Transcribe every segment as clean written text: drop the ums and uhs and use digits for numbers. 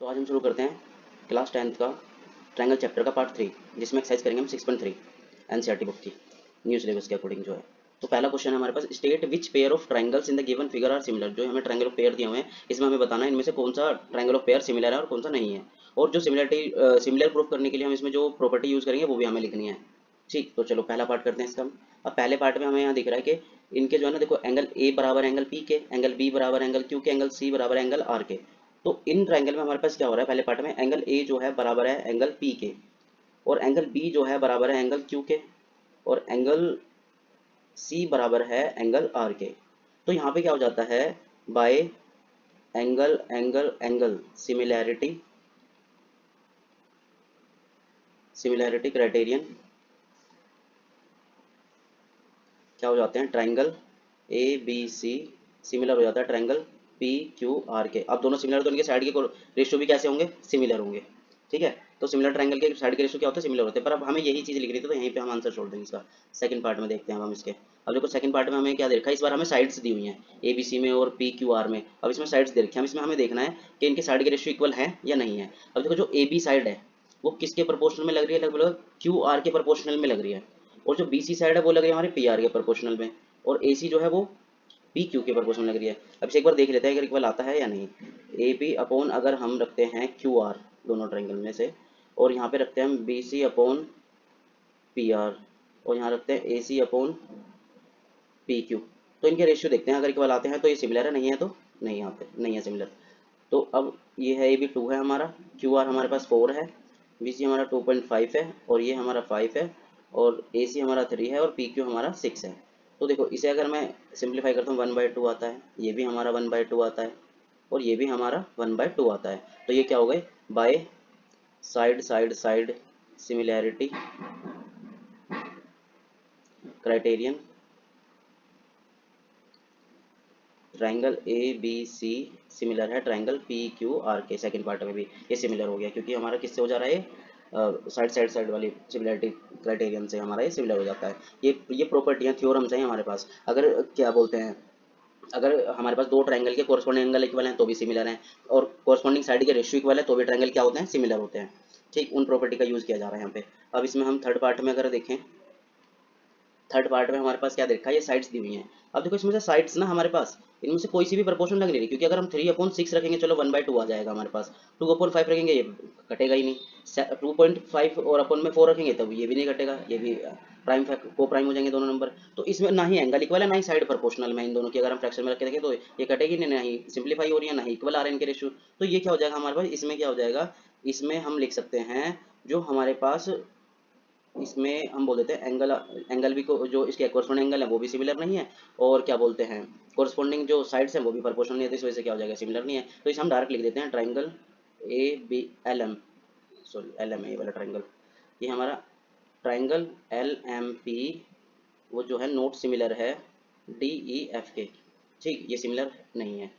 तो आज हम शुरू करते हैं क्लास 10th का ट्रायंगल चैप्टर का पार्ट 3, जिसमें एक्सरसाइज करेंगे हम 6.3 एनसीईआरटी बुक की न्यू सिलेबस के अकॉर्डिंग जो है। तो पहला क्वेश्चन है हमारे पास, state which pair of triangles in the given figure are similar. जो हमें ट्रायंगल ऑफ पेयर दिए हुए हैं, इसमें हमें बताना है इनमें से कौन सा ट्रायंगल ऑफ पेयर सिमिलर है और कौन सा नहीं है। और जो सिमिलर प्रूफ करने के लिए हम इसमें जो प्रॉपर्टी यूज करेंगे वो भी हमें लिखनी है। ठीक, तो चलो पहला पार्ट करते हैं इसका। अब पहले पार्ट में हमें यहाँ दिख रहा है कि इनके जो है ना, देखो एंगल ए बराबर एंगल पी के, एंगल बी बराबर एंगल क्यू के, एंगल सी बराबर एंगल आर के। तो इन ट्रायंगल में हमारे पास क्या हो रहा है, पहले पार्ट में एंगल ए जो है बराबर है एंगल पी के, और एंगल बी जो है बराबर है एंगल क्यू के, और एंगल सी बराबर है एंगल आर के। तो यहाँ पे क्या हो जाता है, by angle angle angle similarity similarity criterion क्या हो जाते हैं, triangle A B C similar हो जाता है ट्रायंगल पी क्यू आर के। अब दोनों सिमिलर तो इनके साइड के रेशियो भी कैसे होंगे, सिमिलर होंगे। ठीक है, तो सिमिलर ट्रायंगल के साइड के रेशियो क्या होते हैं, सिमिलर होते हैं। पर अब हमें यही चीज़ लिख रही थी, तो यहीं पे हम आंसर छोड़ देंगे इसका। सेकंड पार्ट में देखते हैं अब हम इसके। अब देखो सेकंड पार्ट में हमें क्या दे रखा है, इस बार हमें साइड्स दी हुई हैं ए बी सी में और पी क्यू आर में। अब इसमें साइड्स दे रखी हैं, अब इसमें हमें देखना है कि इनके साइड के रेशियो इक्वल है या नहीं है। अब देखो जो ए बी साइड है वो किसके प्रोपोर्शनल में लग रही है, लगभग क्यू आर के प्रोपोर्शनल में लग रही है। और जो बी सी साइड है वो लग रही है हमारे पी आर के प्रोपोर्शनल में, और ए सी जो है वो पी क्यू के प्रोपोर्शनल लग रही है। अब इसे एक बार देख लेते हैं अगर इक्वल आता है या नहीं। ए पी अपॉन अगर हम रखते हैं क्यू आर दोनों ट्रायंगल में से, और यहाँ पे रखते हैं हम B C upon P R, और यहाँ रखते हैं A C upon P Q. तो इनके रेशियो देखते हैं, अगर इक्वल आते हैं तो ये सिमिलर है, नहीं है तो नहीं आते, नहीं है सिमिलर। तो अब ये है, ए बी 2 है हमारा, क्यू आर हमारे पास 4 है, बी सी हमारा 2.5 है, और ये हमारा 5 है, और ए सी हमारा 3 है, और पी क्यू हमारा 6 है। तो देखो इसे अगर मैं सिंप्लीफाई करता हूँ 1/2 आता है, ये भी हमारा 1/2 आता है, और ये भी हमारा 1/2 आता है। तो ये क्या हो गए, by side side side similarity criterion triangle A B C similar है ट्रायंगल पी क्यू आर के। सेकंड पार्ट में भी ये सिमिलर हो गया, क्योंकि हमारा किससे हो जा रहा है, साइड साइड साइड वाली सिमिलरिटी क्राइटेरियन से हमारा ये सिमिलर हो जाता है। ये प्रॉपर्टियाँ थ्योरम्स हैं हमारे पास। अगर क्या बोलते हैं, अगर हमारे पास दो ट्रायंगल के कोरस्पॉन्डिंग एंगल इक्वल हैं तो भी सिमिलर हैं, और कोरस्पॉन्डिंग साइड के रेशियो इक्वल है तो भी ट्रायंगल क्या होते हैं, सिमिलर होते हैं। ठीक, उन प्रॉपर्टी का यूज़ किया जा रहा है यहाँ पे। अब इसमें हम थर्ड पार्ट में अगर देखें, थर्ड पार्ट में हमारे पास क्या दे रखा है, ये साइड्स दी हुई हैं। अब देखो इसमें से साइड्स ना हमारे पास इनमें से कोई सी भी प्रपोर्शन लग नहीं रही, क्योंकि अगर हम 3/6 रखेंगे चलो 1/2 आ जाएगा हमारे पास, 2/5 रखेंगे ये कटेगा ही नहीं, 2.5 और अपन में 4 रखेंगे तब ये भी नहीं कटेगा, ये भी प्राइम को प्राइम हो जाएंगे दोनों नंबर। तो इसमें ना ही एंगल इक्वल है ना ही साइड प्रोपोर्शनल में इन दोनों की। अगर हम फ्रैक्शन में रख के देखें तो ये कटेगी नहीं, ना ही सिंप्लीफाई हो रही है, ना ही इक्वल आ रहे हैं इनके रेशियो। तो ये क्या हो जाएगा हमारे पास, इसमें क्या हो जाएगा, इसमें हम लिख सकते हैं जो हमारे पास, इसमें हम बोल देते हैं एंगल, एंगल भी को जो इसके कोरस्पॉन्डिंग एंगल है वो भी सिमिलर नहीं है, और क्या बोलते हैं कोरस्पॉन्डिंग जो साइड्स हैं वो भी प्रोपोर्शनल नहीं है, तो इस वजह से क्या हो जाएगा, सिमिलर नहीं है। तो इसे हम डायरेक्ट लिख देते हैं triangle A B L M, sorry L M A वाला ट्रायंगल, ये हमारा ट्रायंगल एल एम पी वो जो है नोट सिमिलर है डी ई एफ के। ठीक, ये सिमिलर नहीं है।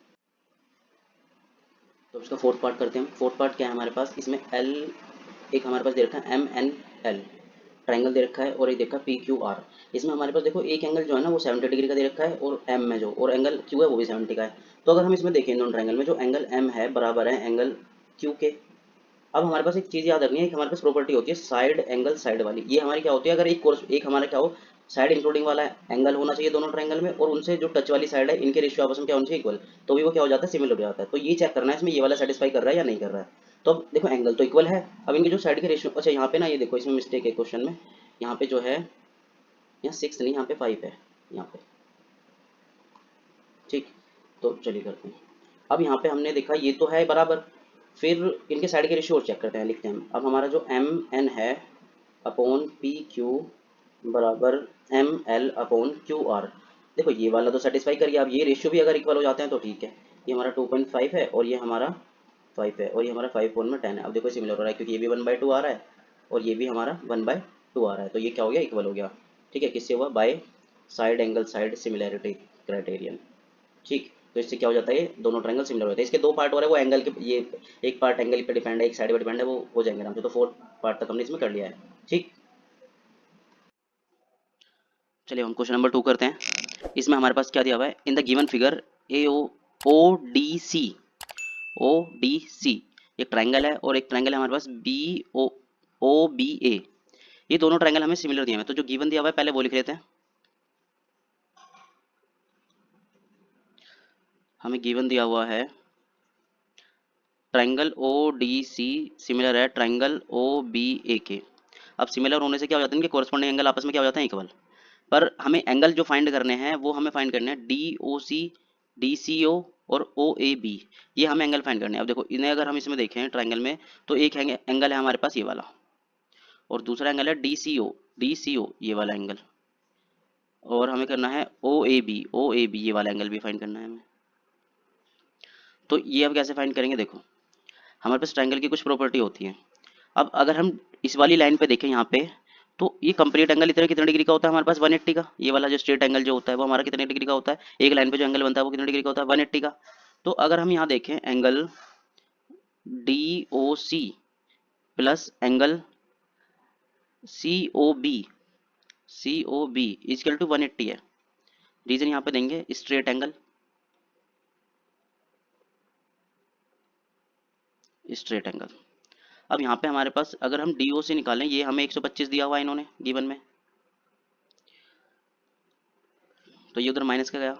तो इसका फोर्थ पार्ट करते हैं। फोर्थ पार्ट क्या है हमारे पास, इसमें एल एक हमारे पास दे रखा है एम एन एल ट्रायंगल दे रखा है, और एक देखा पी क्यू आर। इसमें हमारे पास देखो एक एंगल जो है ना वो 70 डिग्री का दे रखा है, और एम में जो और एंगल क्यू है वो भी 70 का है। तो अगर हम इसमें देखें दोनों ट्रायंगल में जो एंगल एम है बराबर है एंगल क्यू के। अब हमारे पास एक चीज़ याद रखनी है कि हमारे पास प्रॉपर्टी होती है साइड एंगल साइड वाली। ये हमारी क्या होती है, अगर एक कोर्स एक हमारा क्या हो, साइड इंक्लूडिंग वाला एंगल होना चाहिए दोनों ट्रायंगल में, और उनसे जो टच वाली साइड है इनके रेशियो आपस में क्या होना चाहिए, इक्वल। तो भी वो क्या हो जाता है, सिमिलर हो जाता है। तो ये चेक करना है इसमें ये वाला सेटिस्फाई कर रहा है या नहीं कर रहा है। तो अब देखो एंगल तो इक्वल है, अब इनके जो साइड के रेशियो, अच्छा यहाँ पे ना ये देखो इसमें मिस्टेक है क्वेश्चन में, यहाँ पे जो है यहाँ 6 नहीं यहाँ पे 5 है यहाँ पे। ठीक, तो चलिए करते हैं। अब यहाँ पे हमने देखा ये तो है बराबर, फिर इनके साइड के रेशियो और चेक करते हैं, लिखते हैं। अब हमारा जो एम एन है अपॉन पी क्यू बराबर M L upon Q R. देखो ये वाला तो सेटिस्फाई कर गया। अब ये रेशियो भी अगर इक्वल हो जाते हैं तो ठीक है, ये हमारा 2.5 है और ये हमारा 5 है, और ये हमारा 5/10 है। अब देखो सिमिलर हो रहा है क्योंकि ये भी 1/2 आ रहा है और ये भी हमारा 1/2 आ रहा है, तो ये क्या हो गया, इक्वल हो गया। ठीक है, किससे हुआ, bye side angle side similarity criterion. ठीक, तो इससे क्या हो जाता है, ये दोनों ट्रायंगल सिमिलर होते हैं। इसके दो पार्ट हो रहे हैं, वो एंगल के, ये एक पार्ट एंगल पे डिपेंड है एक साइड पे डिपेंड है, वो हो जाएंगे आराम से। तो फोर्थ पार्ट तक हमने इसमें कर लिया है। ठीक, चलिए हम क्वेश्चन नंबर 2 करते हैं। इसमें हमारे पास क्या दिया हुआ है, in the given figure A O O D C एक ट्राइंगल है और एक ट्राइंगल है हमारे पास बी ओ ओ बी ए। ये दोनों ट्राइंगल हमें सिमिलर दिए हुए हैं, तो जो गिवन दिया हुआ है पहले वो लिख लेते हैं। हमें गिवन दिया हुआ है triangle O D C similar है ट्राइंगल ओ बी ए के। अब सिमिलर होने से क्या हो जाता है, इनके कोरस्पॉन्डिंग एंगल आपस में क्या हो जाते हैं, इक्वल। पर हमें एंगल जो फाइंड करने हैं वो हमें फाइंड करने हैं डी ओ सी, डी सी ओ और ओ ए बी। ये हमें एंगल फाइंड करने हैं। अब देखो इन्हें अगर हम इसमें देखें ट्राइंगल में, तो एक एंगल है हमारे पास ये वाला, और दूसरा एंगल है डी सी ओ ये वाला एंगल, और हमें करना है ओ ए बी ये वाला एंगल भी फाइंड करना है हमें। तो ये अब कैसे फाइंड करेंगे, देखो हमारे पास ट्राइंगल की कुछ प्रॉपर्टी होती है। अब अगर हम इस वाली लाइन पे देखें यहाँ पे, तो ये कंप्लीट एंगल इतने कितने डिग्री का होता है हमारे पास, 180 का। ये वाला जो स्ट्रेट एंगल जो होता है वो हमारा कितने डिग्री का होता है, एक लाइन पे जो एंगल बनता है वो कितने डिग्री का होता है, 180 का। तो अगर हम यहाँ देखें angle D O C plus angle C O B equal to 180 है। रीजन यहाँ पे देंगे स्ट्रेट एंगल, स्ट्रेट एंगल। अब यहाँ पे हमारे पास अगर हम डी ओ सी निकालें, ये हमें 125 दिया हुआ है इन्होंने गिवन में, तो ये उधर माइनस का गया,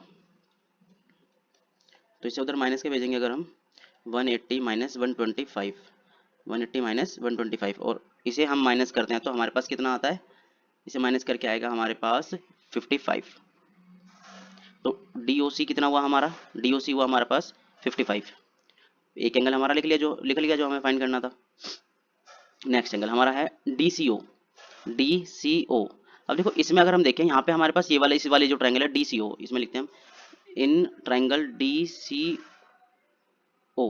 तो इसे उधर माइनस के भेजेंगे अगर हम 180 माइनस 125, 180 माइनस 125, और इसे हम माइनस करते हैं तो हमारे पास कितना आता है, इसे माइनस करके आएगा हमारे पास 55। तो DOC कितना हुआ हमारा, DOC हुआ हमारे पास 55। एक एंगल हमारा लिख लिया जो हमें फाइंड करना था। नेक्स्ट एंगल हमारा है DCO। अब देखो इसमें अगर हम देखें यहाँ पे हमारे पास ये वाले इस वाले जो ट्रायंगल है DCO, इसमें लिखते हैं हम इन ट्रायंगल DCO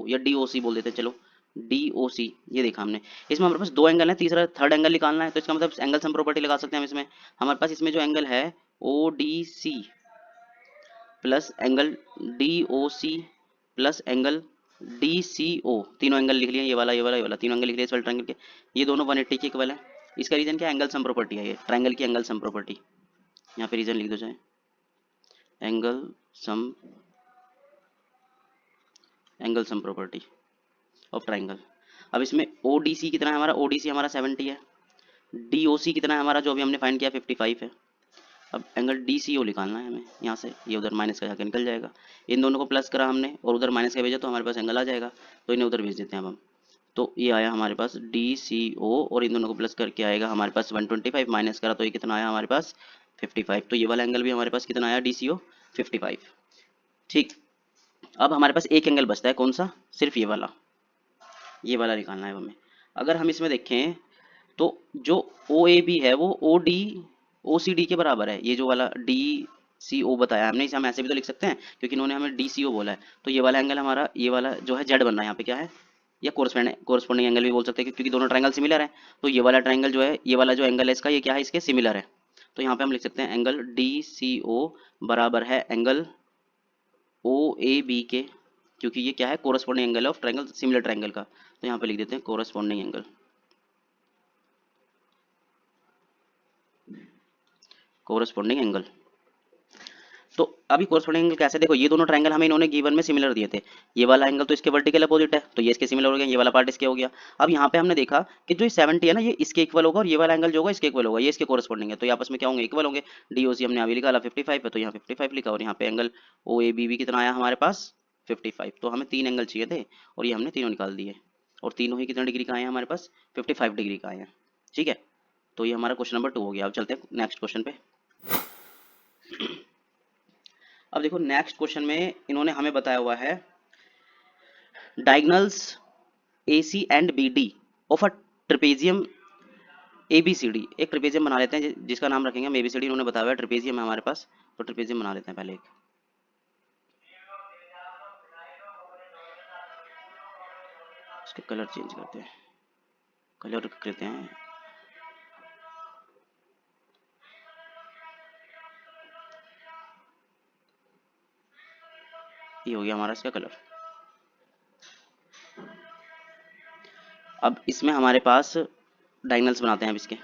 या DOC बोल देते हैं, चलो DOC। ये देखा हमने, इसमें हमारे पास दो एंगल है, तीसरा थर्ड एंगल निकालना है, तो इसका मतलब एंगल सम प्रॉपर्टी लगा सकते हैं हम इसमें। हमारे पास इसमें जो एंगल है ODC plus angle DOC plus angle DCO, तीनों एंगल लिख लिए, ये वाला ये वाला ये वाला, तीनों एंगल लिख लिए इस वाले ट्रायंगल के। ये दोनों 180 के इक्वल है। इसका रीजन क्या है, एंगल सम प्रॉपर्टी है, ये ट्रायंगल की एंगल सम प्रॉपर्टी। यहाँ पे रीजन लिख दो चाहे, angle sum property of triangle. अब इसमें ODC कितना है हमारा, ODC हमारा 70 है, DOC कितना है हमारा जो अभी हमने फाइंड किया 55 है। अब एंगल DCO निकालना है हमें, यहाँ से ये उधर माइनस का जाकर निकल जाएगा। इन दोनों को प्लस करा हमने और उधर माइनस का भेजा तो हमारे पास एंगल आ जाएगा, तो इन्हें उधर भेज देते हैं अब हम। तो ये आया हमारे पास DCO और इन दोनों को प्लस करके आएगा हमारे पास 125, माइनस करा तो ये कितना आया हमारे पास 55। तो ये वाला एंगल भी हमारे पास कितना आया DCO 55। ठीक, अब हमारे पास एक एंगल बचता है, कौन सा, सिर्फ ये वाला निकालना है हमें। अगर हम इसमें देखें तो जो OAB है वो OCD के बराबर है। ये जो वाला DCO बताया हमने, इसे हम ऐसे भी तो लिख सकते हैं क्योंकि इन्होंने हमें DCO बोला है। तो ये वाला एंगल हमारा, ये वाला जो है जेड बन रहा है यहाँ पे क्या है, या कोरस्पोंडिंग एंगल भी बोल सकते हैं क्योंकि दोनों ट्रायंगल सिमिलर है। तो ये वाला ट्रायंगल जो है, ये वाला जो एंगल है इसका, ये क्या है, इसके सिमिलर है। तो यहाँ पे हम लिख सकते हैं एंगल DCO बराबर है एंगल OAB के, क्योंकि ये क्या है, corresponding angle of triangle, similar triangle का। तो यहाँ पे लिख देते हैं कोरस्पोंडिंग एंगल, कोरस्पोंडिंग एंगल। तो अभी कोरस्पोंडिंग एंगल कैसे, देखो ये दोनों ट्रायंगल हमें इन्होंने गिवन में सिमिलर दिए थे। ये वाला एंगल तो इसके वर्टिकल अपोजिट है, तो ये इसके सिमिलर हो गया, ये वाला पार्ट इसके हो गया। अब यहाँ पे हमने देखा कि जो 70 है ना, ये इसके इक्वल होगा और ये वाला एंगल जो होगा इसके इक्वल होगा, ये इसके कोरस्पोंडिंग है, तो ये आपस में क्या होंगे, इक्वल होंगे। DOC हमने अभी निकाला 55 है, तो यहाँ 55 लिखा, और यहाँ पे एंगल OAB भी कितना आया हमारे पास 55। तो हमें तीन एंगल चाहिए थे और ये हमने तीनों निकाल दिए, और तीनों ही कितने डिग्री का आए हैं हमारे पास, 55 डिग्री का आए हैं। ठीक है, तो ये हमारा क्वेश्चन नंबर 2 हो गया। अब चलते हैं नेक्स्ट क्वेश्चन पे। अब देखो नेक्स्ट क्वेश्चन में इन्होंने हमें बताया हुआ है diagonals AC and BD of a trapezium ABCD। एक ट्रेपेजियम बना लेते हैं जिसका नाम रखेंगे हम ABCD। इन्होंने बताया हुआ है ट्रेपेजियम है हमारे पास, तो ट्रेपेजियम बना लेते हैं पहले एक। इसके कलर चेंज करते हैं, कलर करते हैं, ये हो गया हमारा इसका कलर। अब इसमें हमारे पास डायगोनल्स बनाते हैं अब इसके।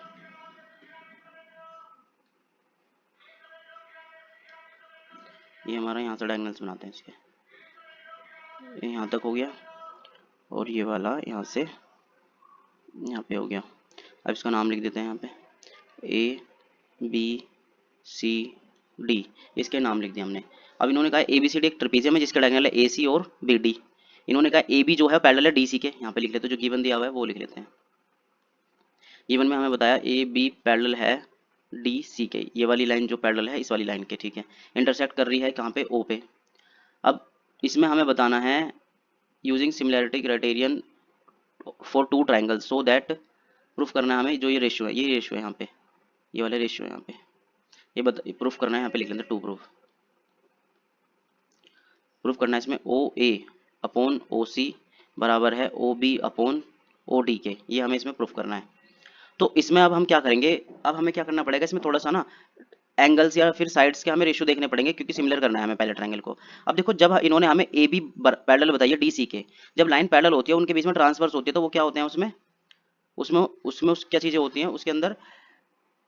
ये हमारा यहाँ से डायगोनल्स बनाते हैं इसके, ये यहाँ तक हो गया, और ये वाला यहाँ से यहाँ पे हो गया। अब इसका नाम लिख देते हैं यहाँ पे ए बी सी डी, इसके नाम लिख दिया हमने। अब इन्होंने कहा ए बी सी डी एक ट्रेपेजियम है जिसके डायगोनल है ए सी और बी डी। इन्होंने कहा ए बी जो है पैरेलल है डी सी के, यहाँ पे लिख लेते हैं, जो गिवन दिया हुआ है वो लिख लेते हैं। गिवन में हमें बताया ए बी पैरेलल है डी सी के, ये वाली लाइन जो पैरेलल है इस वाली लाइन के, ठीक है, इंटरसेक्ट कर रही है कहाँ पे, ओ पे। अब इसमें हमें बताना है using similarity criterion for two triangle so that, proof करना है हमें जो ये रेशियो है, ये रेशियो है यहाँ पे, ये वाले रेशियो है यहाँ पे, ये प्रूफ करना है, यहाँ पे लिख लेते हैं टू प्रूफ। प्रूफ करना है इसमें ओ ए अपॉन ओ सी बराबर है O B upon O D के, ये हमें इसमें प्रूफ करना है। तो इसमें अब हम क्या करेंगे, अब हमें क्या करना पड़ेगा इसमें, थोड़ा सा ना एंगल्स या फिर साइड्स के हमें रेशियो देखने पड़ेंगे क्योंकि सिमिलर करना है हमें पहले ट्रायंगल को। अब देखो जब इन्होंने हमें ए बी पैरेलल बताई है डी सी के, जब लाइन पैरेलल होती है उनके बीच में ट्रांसवर्स होती है तो वो क्या होते हैं उसमें, उसमें क्या चीजें होती हैं उसके अंदर,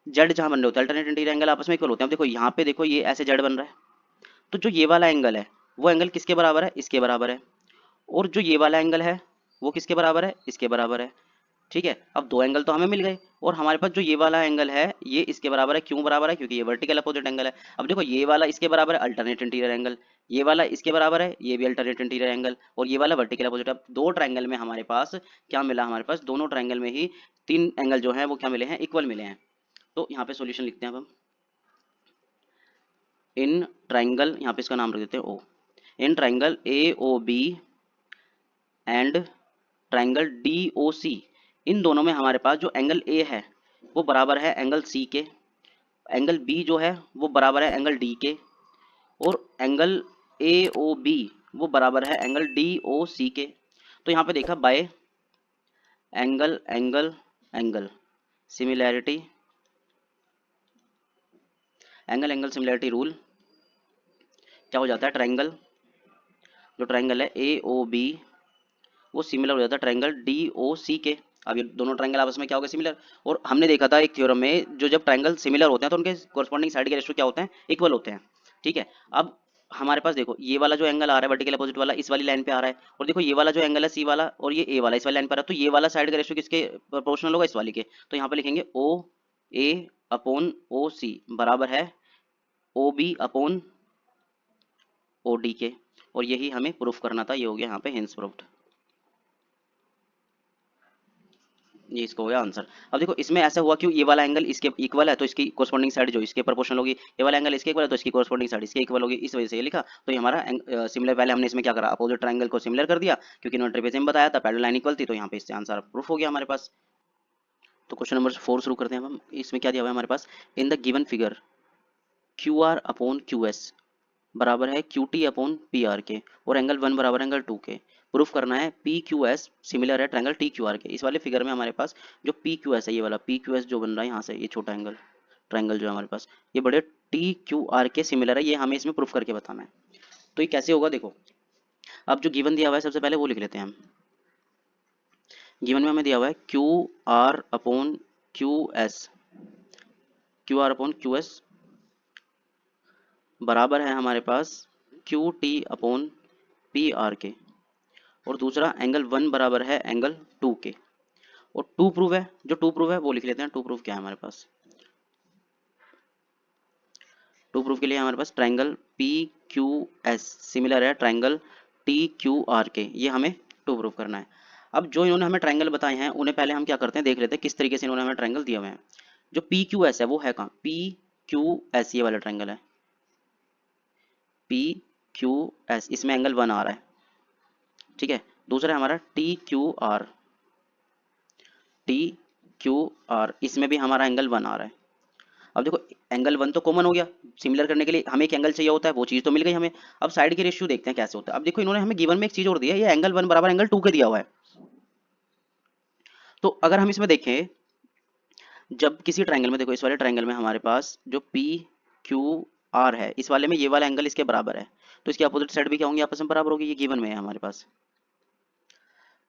जेड जहां बन रहे होते हैं अल्टरनेट इंटीरियर एंगल आपस में इक्वल होते हैं। अब देखो यहाँ पे देखो ये ऐसे जेड बन रहा है, तो जो ये वाला एंगल है वो एंगल किसके बराबर है, इसके बराबर है। और जो ये वाला एंगल है वो किसके बराबर है, इसके बराबर है। ठीक है, अब दो एंगल तो हमें मिल गए, और हमारे पास जो ये वाला एंगल है ये इसके बराबर है, क्यों बराबर है, क्योंकि ये वर्टिकल अपोजिट एंगल है। अब देखो ये वाला इसके बराबर है अल्टरनेट इंटीरियर एंगल, ये वाला इसके बराबर है, ये भी अल्टरनेट इंटीरियर एंगल, और ये वाला वर्टिकल अपोजिट। अब दो ट्रायंगल में हमारे पास क्या मिला, हमारे पास दोनों ट्रायंगल में ही तीन एंगल जो है वो क्या मिले हैं, इक्वल मिले हैं। तो यहाँ पे सॉल्यूशन लिखते हैं अब हम, इन ट्रायंगल, यहाँ पे इसका नाम रख देते हैं O, in triangle A O B and triangle D O C, इन दोनों में हमारे पास जो एंगल ए है वो बराबर है एंगल सी के, एंगल बी जो है वो बराबर है एंगल डी के, और एंगल ए ओ बी वो बराबर है एंगल डी ओ सी के। तो यहाँ पे देखा bye angle angle angle similarity, angle angle similarity rule क्या हो जाता है, ट्रायंगल, जो ट्रायंगल है ए ओ बी वो सिमिलर हो जाता है ट्रायंगल डी ओ सी के। अब ये दोनों ट्रायंगल आपस में क्या हो गए, सिमिलर। और हमने देखा था एक थ्योरम में जो जब ट्रायंगल सिमिलर होते हैं तो उनके कोरस्पॉन्डिंग साइड के रेशियो क्या होते हैं, इक्वल होते हैं। ठीक है, अब हमारे पास देखो ये वाला जो एंगल आ रहा है वर्टिकल अपोजिट वाला इस वाली लाइन पे आ रहा है, और देखो ये वाला जो एंगल है सी वाला और ये ए वाला इस वाली लाइन पर आ रहा है, तो ये वाला साइड का रेशियो किसके प्रोपोर्शनल होगा, इस वाली के। तो यहाँ पे लिखेंगे ओ ए अपॉन ओ सी बराबर है O B upon O D के, और यही हमें प्रूफ करना था, ये हो गया यहाँ पे हेंस प्रूफ्ड, ये इसका हो गया आंसर। अब देखो इसमें ऐसा हुआ क्यों, ये वाला एंगल इसके इक्वल है तो इसकी कोरस्पॉन्डिंग साइड जो इसके प्रोपोर्शनल होगी, ये वाला एंगल इसके इक्वल है तो इसकी कोरस्पॉन्डिंग साइड इसके इक्वल होगी, इस वजह से ये लिखा। तो ये हमारा सिमिलर, पहले हमने इसमें क्या करा, अपोजिट ट्रायंगल को सिमिलर कर दिया क्योंकि इन्होंने ट्रेपेजियम बताया था, पैरेलल लाइन इक्वल थी, तो यहाँ पे इससे आंसर प्रूफ हो गया हमारे पास। तो क्वेश्चन नंबर 4 शुरू करते हैं हम। इसमें क्या दिया हुआ है हमारे पास, in the given figure Q R upon Q S बराबर है Q T upon P R के, और एंगल 1 बराबर एंगल 2 के। प्रूफ करना है पी क्यू एस सिमिलर है ट्रायंगल टी क्यू आर के। इस वाले फिगर में हमारे पास जो पी क्यू एस है, ये वाला पी क्यू एस जो बन रहा है यहाँ से, ये छोटा एंगल ट्रायंगल जो है हमारे पास, ये बड़े टी क्यू आर के सिमिलर है, ये हमें इसमें प्रूफ करके बताना है। तो ये कैसे होगा देखो, अब जो गिवन दिया हुआ है सबसे पहले वो लिख लेते हैं हम। गिवन में हमें दिया हुआ है Q R upon Q S, Q R upon Q S बराबर है हमारे पास Q T upon P R के, और दूसरा एंगल 1 बराबर है एंगल 2 के। और टू प्रूफ है, जो टू प्रूफ है वो लिख लेते हैं। टू प्रूफ क्या है हमारे पास, टू प्रूफ के लिए हमारे पास triangle P Q S similar है ट्रायंगल टी क्यू आर के, ये हमें टू प्रूफ करना है। अब जो इन्होंने हमें ट्रायंगल बताए हैं उन्हें पहले हम क्या करते हैं, देख लेते हैं किस तरीके से इन्होंने हमें ट्रायंगल दिए हुए हैं। जो पी क्यू एस है वो है कहाँ, पी क्यू एस ये वाला ट्रायंगल है, पी क्यू एस, इसमें एंगल 1 आ रहा है, ठीक है। दूसरा है हमारा T Q are, T Q are, इसमें भी हमारा एंगल 1 आ रहा है। अब देखो एंगल 1 तो कॉमन हो गया, सिमिलर करने के लिए हमें एक एंगल चाहिए होता है, वो चीज़ तो मिल गई हमें। अब साइड के रेशियो देखते हैं कैसे होता है। अब देखो इन्होंने हमें गिवन में एक चीज़ और दी है, ये एंगल 1 बराबर एंगल 2 के दिया हुआ है। तो अगर हम इसमें देखें, जब किसी ट्रायंगल में, देखो इस वाले ट्रायंगल में हमारे पास जो पी क्यू आर है, इस वाले में ये वाला एंगल इसके बराबर है, तो इसकी अपोजिट साइड भी क्या होंगी, आपस में बराबर होगी, ये गिवन में है हमारे पास,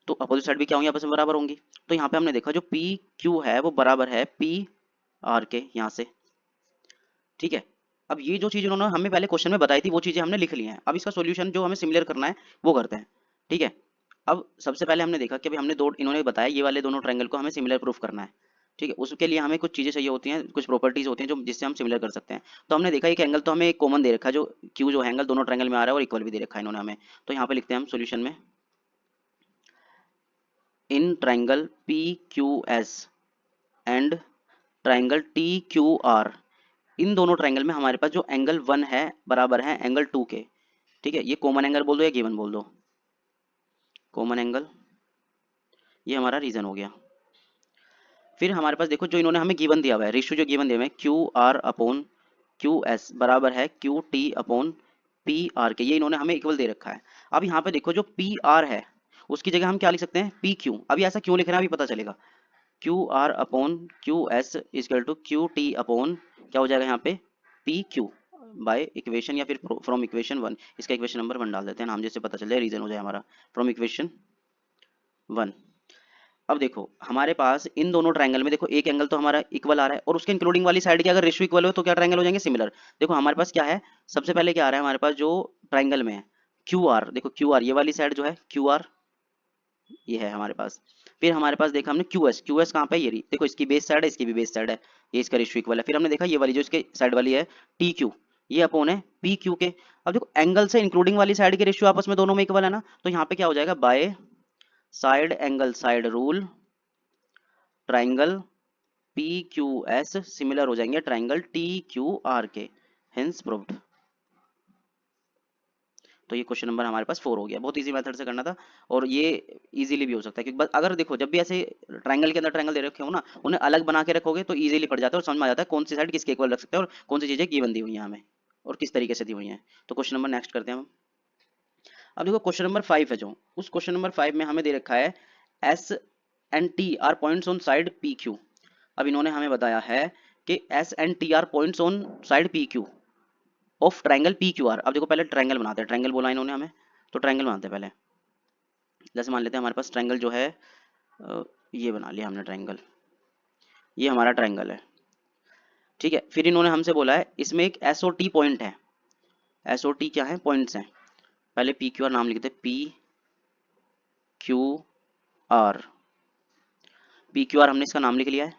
तो अपोजिट साइड भी क्या होंगी, आपस में बराबर होंगी। तो यहाँ पे हमने देखा जो पी क्यू है वो बराबर है पी आर के, यहाँ से, ठीक है। अब ये जो चीज़ उन्होंने हमें पहले क्वेश्चन में बताई थी वो चीज़ें हमने लिख ली हैं। अब इसका सॉल्यूशन जो हमें सिमिलर करना है वो करते हैं, ठीक है। अब सबसे पहले हमने देखा कि भाई हमने दो, इन्होंने बताया ये वाले दोनों ट्रायंगल को हमें सिमिलर प्रूफ करना है। ठीक है, उसके लिए हमें कुछ चीज़ें चाहिए होती हैं, कुछ प्रॉपर्टीज होती हैं जो जिससे हम सिमिलर कर सकते हैं। तो हमने देखा एक एंगल तो हमें एक कॉमन दे रखा है, जो क्यू जो एंगल दोनों ट्रायंगल में आ रहा है और इक्वल भी दे रखा है इन्होंने हमें। तो यहाँ पे लिखते हैं हम सोल्यूशन में, in triangle P Q S and triangle T Q R, इन दोनों ट्रायंगल में हमारे पास जो एंगल 1 है बराबर है एंगल 2 के। ठीक है, ये कॉमन एंगल बोल दो या गिवन बोल दो, कॉमन एंगल, ये हमारा रीजन हो गया। फिर हमारे पास देखो जो इन्होंने हमें गिवन दिया हुआ है, रेशियो जो गिवन दिया हुआ है Q R upon Q S बराबर है Q T upon P R के, ये इन्होंने हमें इक्वल दे रखा है। अब यहाँ पे देखो जो पी आर है उसकी जगह हम क्या लिख सकते हैं, पी क्यू। अभी ऐसा क्यों लिख रहे हैं अभी पता चलेगा। Q R upon Q S equal to Q T upon क्या हो जाएगा यहाँ पे, पी क्यू बाय इक्वेशन या फिर फ्रॉम इक्वेशन 1। इसका इक्वेशन नंबर 1 डाल देते हैं, नाम जैसे पता चल जाए, रीजन हो जाए हमारा फ्रॉम इक्वेशन 1। अब देखो हमारे पास इन दोनों ट्रायंगल में देखो एक एंगल तो हमारा इक्वल आ रहा है और उसके इंक्लूडिंग वाली साइड की अगर रेशियो इक्वल हो तो क्या ट्रायंगल हो जाएंगे, सिमिलर। देखो हमारे पास क्या है, सबसे पहले क्या आ रहा है हमारे पास जो ट्रायंगल में है क्यू आर, देखो क्यू आर ये वाली साइड जो है क्यू आर ये है हमारे पास। फिर हमारे पास देखा हमने क्यू एस, क्यू एस कहाँ पे, ये रही देखो, इसकी बेस साइड है इसकी भी बेस साइड है, ये इसका रेशियो इक्वल है। फिर हमने देखा ये वाली जो इसके साइड वाली है टी क्यू, ये अपोन है पी क्यू के। अब देखो एंगल से इंक्लूडिंग वाली साइड के रेशियो आपस में दोनों में इक्वल है ना, तो यहाँ पे क्या हो जाएगा, bye side angle side rule triangle P Q S similar हो जाएंगे ट्राइंगल टी क्यू आर के, हेंस प्रूव्ड। तो ये क्वेश्चन नंबर हमारे पास 4 हो गया, बहुत इजी मेथड से करना था और ये इजीली भी हो सकता है, क्योंकि बस अगर देखो जब भी ऐसे ट्रायंगल के अंदर ट्रायंगल दे रखे हो ना, उन्हें अलग बना के रखोगे तो इजीली पड़ जाता है और समझ में आ जाता है कौन सी साइड किसके इक्वल रख सकते हैं और कौन सी चीजें गिवन दी हुई हैं हमें और किस तरीके से दी हुई हैं। तो क्वेश्चन नंबर नेक्स्ट करते हैं हम। अब देखो क्वेश्चन नंबर 5 है, जो उस क्वेश्चन नंबर 5 में हमें दे रखा है S and T R points on side P Q. अब इन्होंने हमें बताया है कि S and T R points on side P Q of triangle P Q are. अब देखो पहले ट्राइंगल बनाते हैं, ट्राइंगल बोला इन्होंने हमें, तो ट्राइंगल बनाते हैं पहले। जैसे मान लेते हैं हमारे पास ट्राइंगल जो है ये बना लिया हमने ट्राइंगल, ये हमारा ट्राइंगल है। ठीक है, फिर इन्होंने हमसे बोला है इसमें एक एस और टी पॉइंट है, एस और टी क्या है, पॉइंट्स हैं। पहले पी क्यू आर नाम लिखते हैं, P Q are, P Q are हमने इसका नाम लिख लिया है।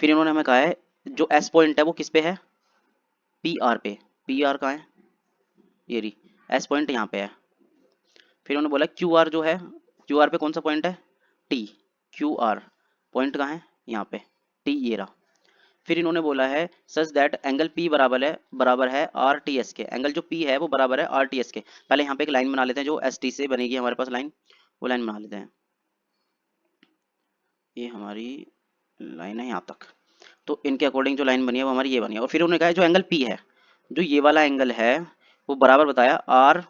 फिर इन्होंने हमें कहा है जो एस पॉइंट है वो किस पे है, पी आर पे। पी आर कहाँ है, ये रही एस पॉइंट यहाँ पे है। फिर उन्होंने बोला क्यू आर जो है, क्यू आर पे कौन सा पॉइंट है, टी। क्यू आर पॉइंट कहाँ है, यहाँ पे, टी ये रहा। फिर इन्होंने बोला है सच दैट एंगल पी बराबर है आर टी एस के, एंगल जो पी है वो बराबर है आर टी एस के। पहले यहाँ पे एक लाइन बना लेते हैं जो एस टी से बनेगी हमारे पास लाइन, वो लाइन बना लेते हैं। ये हमारी लाइन है यहाँ तक, तो इनके अकॉर्डिंग जो लाइन बनी है वो हमारी ये बनी है। और फिर उन्होंने कहा जो एंगल पी है, जो ये वाला एंगल है वो बराबर बताया आर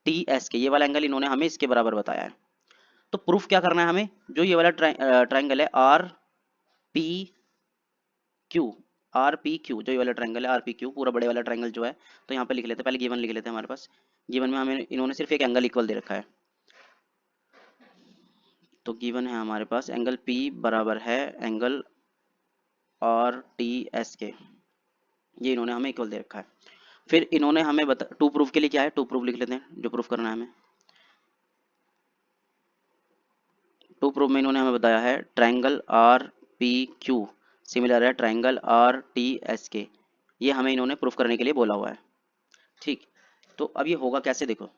टी एस के, ये वाला एंगल इन्होंने हमें इसके बराबर बताया है। तो प्रूफ क्या करना है हमें, जो ये वाला ट्राइंगल है R P Q, R P Q, जो ये वाला ट्राइंगल है आर पी क्यू पूरा बड़े वाला ट्राइंगल जो है, तो यहाँ पे लिख लेते हैं, पहले गिवन लिख लेते हैं। हमारे पास गिवन में हमें इन्होंने सिर्फ एक एंगल इक्वल दे रखा है, तो गिवन है हमारे पास एंगल पी बराबर है एंगल आर टी एस के, ये इन्होंने हमें इक्वल दे रखा है। फिर इन्होंने हमें बता, टू प्रूफ के लिए क्या है, टू प्रूफ लिख लेते हैं जो प्रूफ करना है हमें। टू प्रूफ में इन्होंने हमें बताया है triangle R P Q similar है ट्राइंगल आर टी एस के, ये हमें इन्होंने प्रूफ करने के लिए बोला हुआ है। ठीक, तो अब ये होगा कैसे, देखो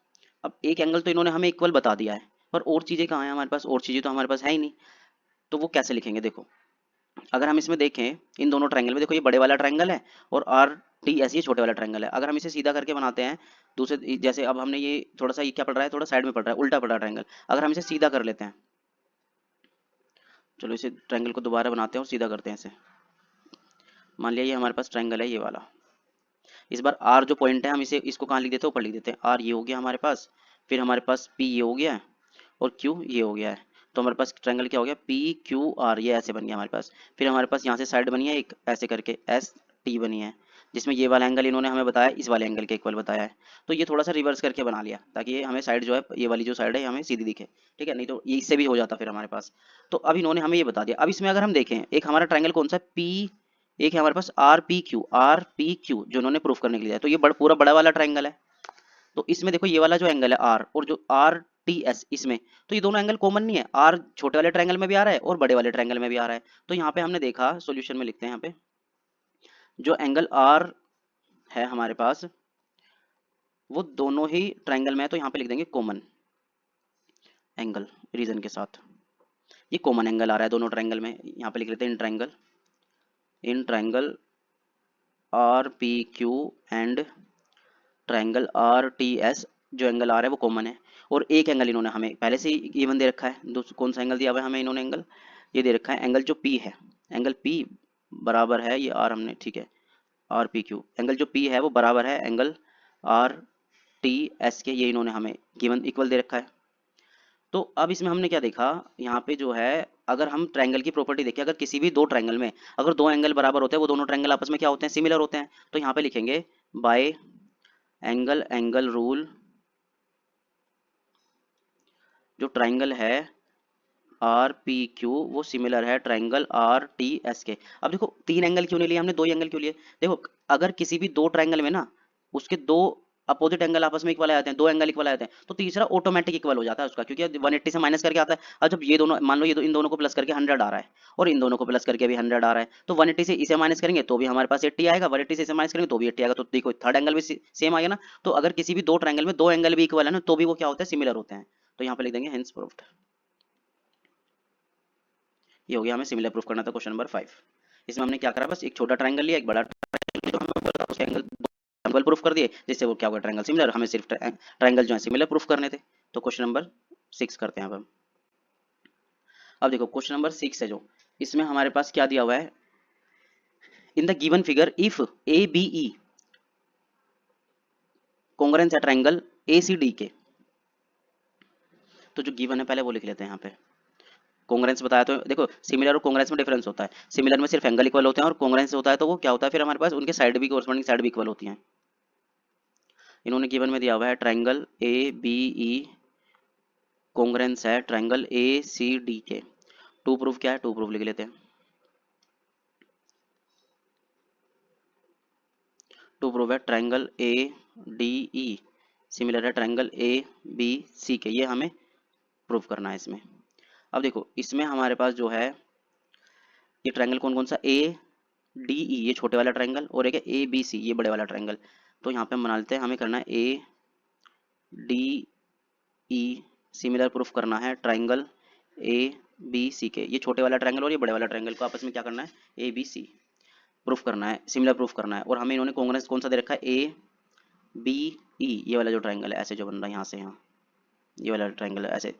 अब एक एंगल तो इन्होंने हमें इक्वल बता दिया है, पर और चीज़ें कहाँ हैं हमारे पास, और चीज़ें तो हमारे पास है ही नहीं, तो वो कैसे लिखेंगे। देखो अगर हम इसमें देखें इन दोनों ट्रायंगल में, देखो ये बड़े वाला ट्रायंगल है और आर टी एस ये छोटे वाला ट्रायंगल है। अगर हम इसे सीधा करके बनाते हैं दूसरे, जैसे अब हमने ये थोड़ा सा, ये क्या पड़ रहा है, थोड़ा साइड में पड़ रहा है, उल्टा पड़ रहा है ट्रायंगल, अगर हम इसे सीधा कर लेते हैं, चलो इसे ट्रायंगल को दोबारा बनाते हैं और सीधा करते हैं इसे। मान लिया ये हमारे पास ट्रायंगल है ये वाला, इस बार आर जो पॉइंट है हम इसे इसको कहाँ लिख देते हैं, ऊपर लिख देते हैं। आर ये हो गया हमारे पास, फिर हमारे पास पी ये हो गया है और क्यू ये हो गया है, तो हमारे पास ट्रायंगल क्या हो गया, पी क्यू आर, ये ऐसे बन गया हमारे पास। फिर हमारे पास यहाँ से साइड बनी है एक ऐसे करके एस टी बनी है, जिसमें ये वाला एंगल इन्होंने हमें बताया इस वाले एंगल के इक्वल बताया है। तो ये थोड़ा सा रिवर्स करके बना लिया ताकि ये हमें साइड जो है, ये वाली जो साइड है हमें सीधी दिखे। ठीक है, नहीं तो ये इससे भी हो जाता फिर हमारे पास। तो अब इन्होंने हमें ये बता दिया। अब इसमें अगर हम देखें एक हमारा ट्रायंगल कौन सा है, पी, एक है हमारे पास आर पी क्यू जो उन्होंने प्रूफ करने के लिए, तो ये पूरा बड़ा वाला ट्रायंगल है। तो इसमें देखो ये वाला जो एंगल है आर, और जो आर टी एस इसमें, तो ये दोनों एंगल कॉमन नहीं है, आर छोटे वाले ट्रायंगल में भी आ रहा है और बड़े वाले ट्रायंगल में भी आ रहा है। तो यहाँ पे हमने देखा, सॉल्यूशन में लिखते हैं यहाँ पे, जो एंगल आर है हमारे पास वो दोनों ही ट्रायंगल में है, तो यहाँ पे लिख देंगे कॉमन एंगल रीजन के साथ, ये कॉमन एंगल आ रहा है दोनों ट्रायंगल में। यहाँ पे लिख लेते हैं इन triangle R P Q and triangle R T S, जो एंगल आ रहा है वो कॉमन है। और एक एंगल इन्होंने हमें पहले से ही गिवन दे रखा है, कौन सा एंगल दिया हुआ है हमें इन्होंने, एंगल ये दे रखा है, एंगल जो पी है, एंगल पी बराबर है, ये आर हमने, ठीक है, आर पी क्यू, एंगल जो पी है वो बराबर है एंगल आर टी एस के, ये इन्होंने हमें गिवन इक्वल दे रखा है। तो अब इसमें हमने क्या देखा, यहाँ पे जो है अगर हम ट्रायंगल की प्रॉपर्टी देखें, अगर किसी भी दो ट्रायंगल में अगर दो एंगल बराबर होते हैं, वो दोनों ट्रायंगल आपस में क्या होते हैं, सिमिलर होते हैं। तो यहाँ पे लिखेंगे बाय एंगल रूल, जो ट्रायंगल है आर पी क्यू वो सिमिलर है ट्रायंगल आर टी एस के। अब देखो तीन एंगल क्यों नहीं लिए हमने, दो एंगल क्यों लिए, देखो अगर किसी भी दो ट्रायंगल में ना उसके दो अपोजिट एंगल आपस में इक्वल आ जाते हैं, दो एंगल इक्वल आ जाते हैं, तो तीसरा ऑटोमेटिक इक्वल हो जाता है उसका, क्योंकि 180 से माइनस करके आता है। अब जब ये दोनों मान लो, ये इन दोनों को प्लस करके 100 आ रहा है और इन दोनों को प्लस करके भी 100 आ रहा है, तो 180 से इसे माइनस करेंगे तो भी हमारे पास 80 आएगा, 180 से इसे माइनस करेंगे तो भी 80 आएगा, तो देखो थर्ड एंगल भी सेम आएगा ना। तो अगर किसी भी दो ट्रायंगल में दो एंगल भी इक्वल है ना, तो भी वो क्या होता है, सिमिलर होते हैं। तो यहाँ पे लिख देंगे हेंस प्रूव्ड। ये हो गया, हमें सिमिलर प्रूफ करना था क्वेश्चन नंबर 5। इसमें हमने क्या करा, बस एक छोटा ट्रायंगल लिया, एक बड़ा ट्रायंगल, जो हमें बोला उसके एंगल प्रूफ कर दिए, जिससे वो क्या होगा, ट्रायंगल सिमिलर, हमें सिर्फ ट्रायंगल जो है सिमिलर प्रूफ करने थे। तो क्वेश्चन नंबर 6 करते हैं अब हम। अब देखो क्वेश्चन नंबर 6 है जो, इसमें हमारे पास क्या दिया हुआ है, in the given figure if A B E congruence है ट्रायंगल ए सी डी के। तो जो गिवन है पहले वो लिख लेते हैं यहाँ पे। कॉन्ग्रेंस बताया तो देखो, सिमिलर और कॉन्ग्रेंस में डिफरेंस होता है, सिमिलर में सिर्फ एंगल इक्वल होते हैं और कॉन्ग्रेंस होता है तो वो क्या होता है, फिर हमारे पास उनके साइड भी, कोरस्पॉन्डिंग साइड भी इक्वल होती हैं। इन्होंने गिवन में दिया हुआ है triangle A B E congruence है ट्रायंगल ए सी डी के। टू प्रूफ क्या है, टू प्रूफ लिख लेते हैं। टू प्रूफ है triangle A D E similar है ट्रायंगल ए बी सी के, ये हमें प्रूफ करना है इसमें। अब देखो इसमें हमारे पास जो है ये ट्रायंगल कौन कौन सा, ए डी ई ये छोटे वाला ट्रायंगल, और एक है ए बी सी ये बड़े वाला ट्रायंगल। तो यहाँ पे हम बना लेते हैं, हमें करना है A D E similar proof करना है ट्रायंगल ए बी सी के, ये छोटे वाला ट्रायंगल और ये बड़े वाला ट्रायंगल को आपस में क्या करना है, ए बी सी प्रूफ करना है, सिमिलर प्रूफ करना है। और हमें इन्होंने कॉन्ग्रेंस कौन सा दे रखा है, ए बी ई ये वाला जो ट्रायंगल है ऐसे जो बन रहा है यहाँ से यहाँ, ये वाला ट्रायंगल है ऐसे,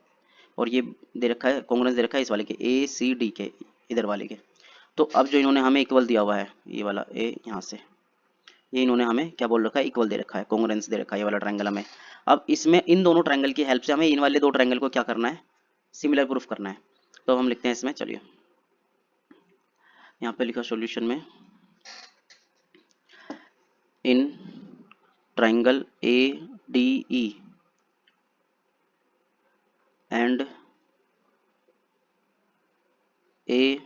और ये दे रखा है कॉन्ग्रेंस दे रखा है इस वाले के ए सी डी के, इधर वाले के। तो अब जो इन्होंने हमें इक्वल दिया हुआ है, ये वाला ए यहाँ से, ये इन्होंने हमें क्या बोल रखा है, इक्वल दे रखा है, कॉन्ग्रेंस दे रखा है ये वाला ट्रायंगल हमें। अब इसमें इन दोनों ट्रायंगल की हेल्प से हमें इन वाले दो ट्रायंगल को क्या करना है, सिमिलर प्रूफ करना है। तो हम लिखते हैं इसमें, चलिए यहाँ पे लिखा सॉल्यूशन में, in triangle A D E and A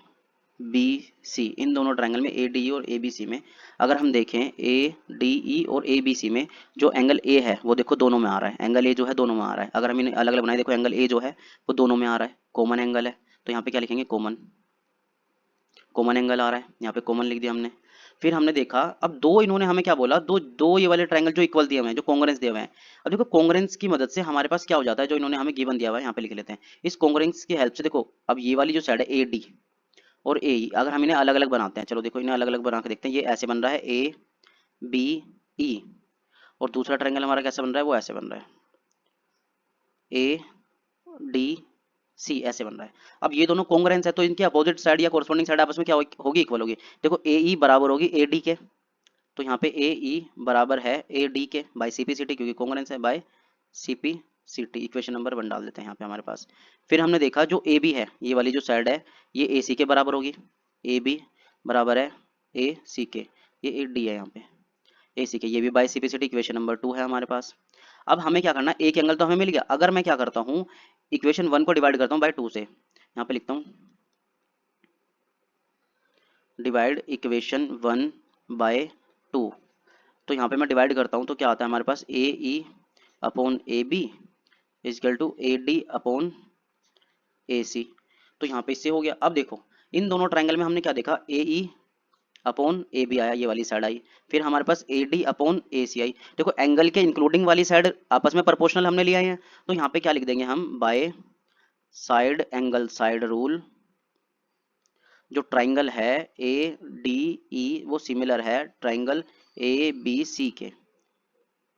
B C, इन दोनों ट्रायंगल में ए डी ई और ए बी सी में अगर हम देखें, ए डी ई और ए बी सी में जो एंगल ए है वो देखो दोनों में आ रहा है, एंगल ए जो है दोनों में आ रहा है। अगर हम इन्हें अलग अलग बनाए, देखो एंगल ए जो है वो दोनों में आ रहा है, कॉमन एंगल है, तो यहाँ पे क्या लिखेंगे, कॉमन, कॉमन एंगल आ रहा है, यहाँ पे कॉमन लिख दिया हमने। फिर हमने देखा, अब दो इन्होंने हमें क्या बोला, दो दो ये वाले ट्रायंगल जो इक्वल दिए हुए हैं, जो कॉन्ग्रेंस दिए हुए हैं। अब देखो कॉन्ग्रेंस की मदद से हमारे पास क्या हो जाता है, जो इन्होंने हमें गिवन दिया हुआ है यहाँ पे लिख लेते हैं, इस कॉन्ग्रेंस की हेल्प से देखो, अब ये वाली जो साइड है ए डी और ए ई, अगर हम इन्हें अलग अलग बनाते हैं, चलो देखो इन्हें अलग अलग बना के देखते हैं, ये ऐसे बन रहा है ए बी ई, और दूसरा ट्रायंगल हमारा कैसा बन रहा है, वो ऐसे बन रहा है ए डी सी, ऐसे बन रहा है। अब ये दोनों कॉन्ग्रेंस है तो इनके अपोजिट साइड या कोरस्पॉन्डिंग साइड आपस में क्या होगी, इक्वल होगी। देखो ए ई बराबर होगी ए डी के, तो यहाँ पे ए ई बराबर है ए डी के by C P C T, क्योंकि कॉन्ग्रेंस है, by C P C T, equation number 1 डाल देते हैं यहाँ पे हमारे पास। फिर हमने देखा जो ए बी है, ये वाली जो साइड है ये ए सी के बराबर होगी, ए बी बराबर है ए सी के, ये ए डी है यहाँ पे ए सी के, ये भी by C P C T, equation number 2 है हमारे पास। अब हमें क्या करना है, एक एंगल तो हमें मिल गया, अगर मैं क्या करता हूँ, इक्वेशन 1 को डिवाइड करता हूँ बाय 2 से, यहाँ पे लिखता हूँ डिवाइड इक्वेशन 1 बाय 2। तो यहाँ पे मैं डिवाइड करता हूँ तो क्या आता है हमारे पास, A E upon A B equal to A D upon A C. तो यहाँ पे इससे हो गया। अब देखो इन दोनों ट्रायंगल में हमने क्या देखा, ए ई अपॉन ए बी आया, ये वाली साइड आई। फिर हमारे पास ए डी अपॉन ए सी आई। देखो एंगल के इंक्लूडिंग वाली साइड आपस में प्रोपोर्शनल हमने लिया है, तो यहाँ पे क्या लिख देंगे हम, bye side angle side rule जो ट्राइंगल है ए डी ई वो सिमिलर है ट्राइंगल ए बी सी के।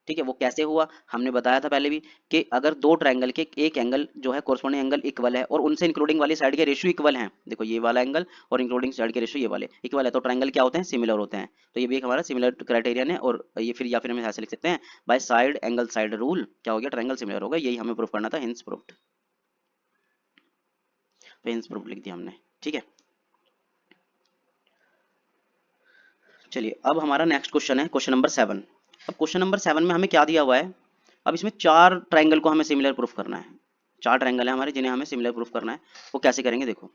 ठीक है, वो कैसे हुआ हमने बताया था पहले भी कि अगर दो ट्राइंगल के एक एंगल जो है कोरस्पॉन्डिंग एंगल इक्वल है और उनसे इंक्लूडिंग वाली साइड के रेशियो इक्वल हैं, देखो ये वाला एंगल और इंक्लूडिंग साइड के रेशियो ये वाले इक्वल है, तो ट्राइंगल क्या होते हैं, सिमिलर होते हैं। तो ये भी एक हमारा सिमिलर क्राइटेरियन है। और ये फिर या फिर हम ऐसे लिख सकते हैं bye side angle side rule क्या हो गया, ट्राइंगल सिमिलर होगा। यही हमें प्रूफ करना था, हिंस प्रूफ्ड। तो हिंस प्रूफ लिख दिया हमने। ठीक है, चलिए अब हमारा नेक्स्ट क्वेश्चन है क्वेश्चन नंबर 7। अब क्वेश्चन नंबर 7 में हमें क्या दिया हुआ है, अब इसमें चार ट्राइंगल को हमें सिमिलर प्रूफ करना है। चार ट्राइंगल है हमारे जिन्हें हमें सिमिलर प्रूफ करना है। वो कैसे करेंगे देखो।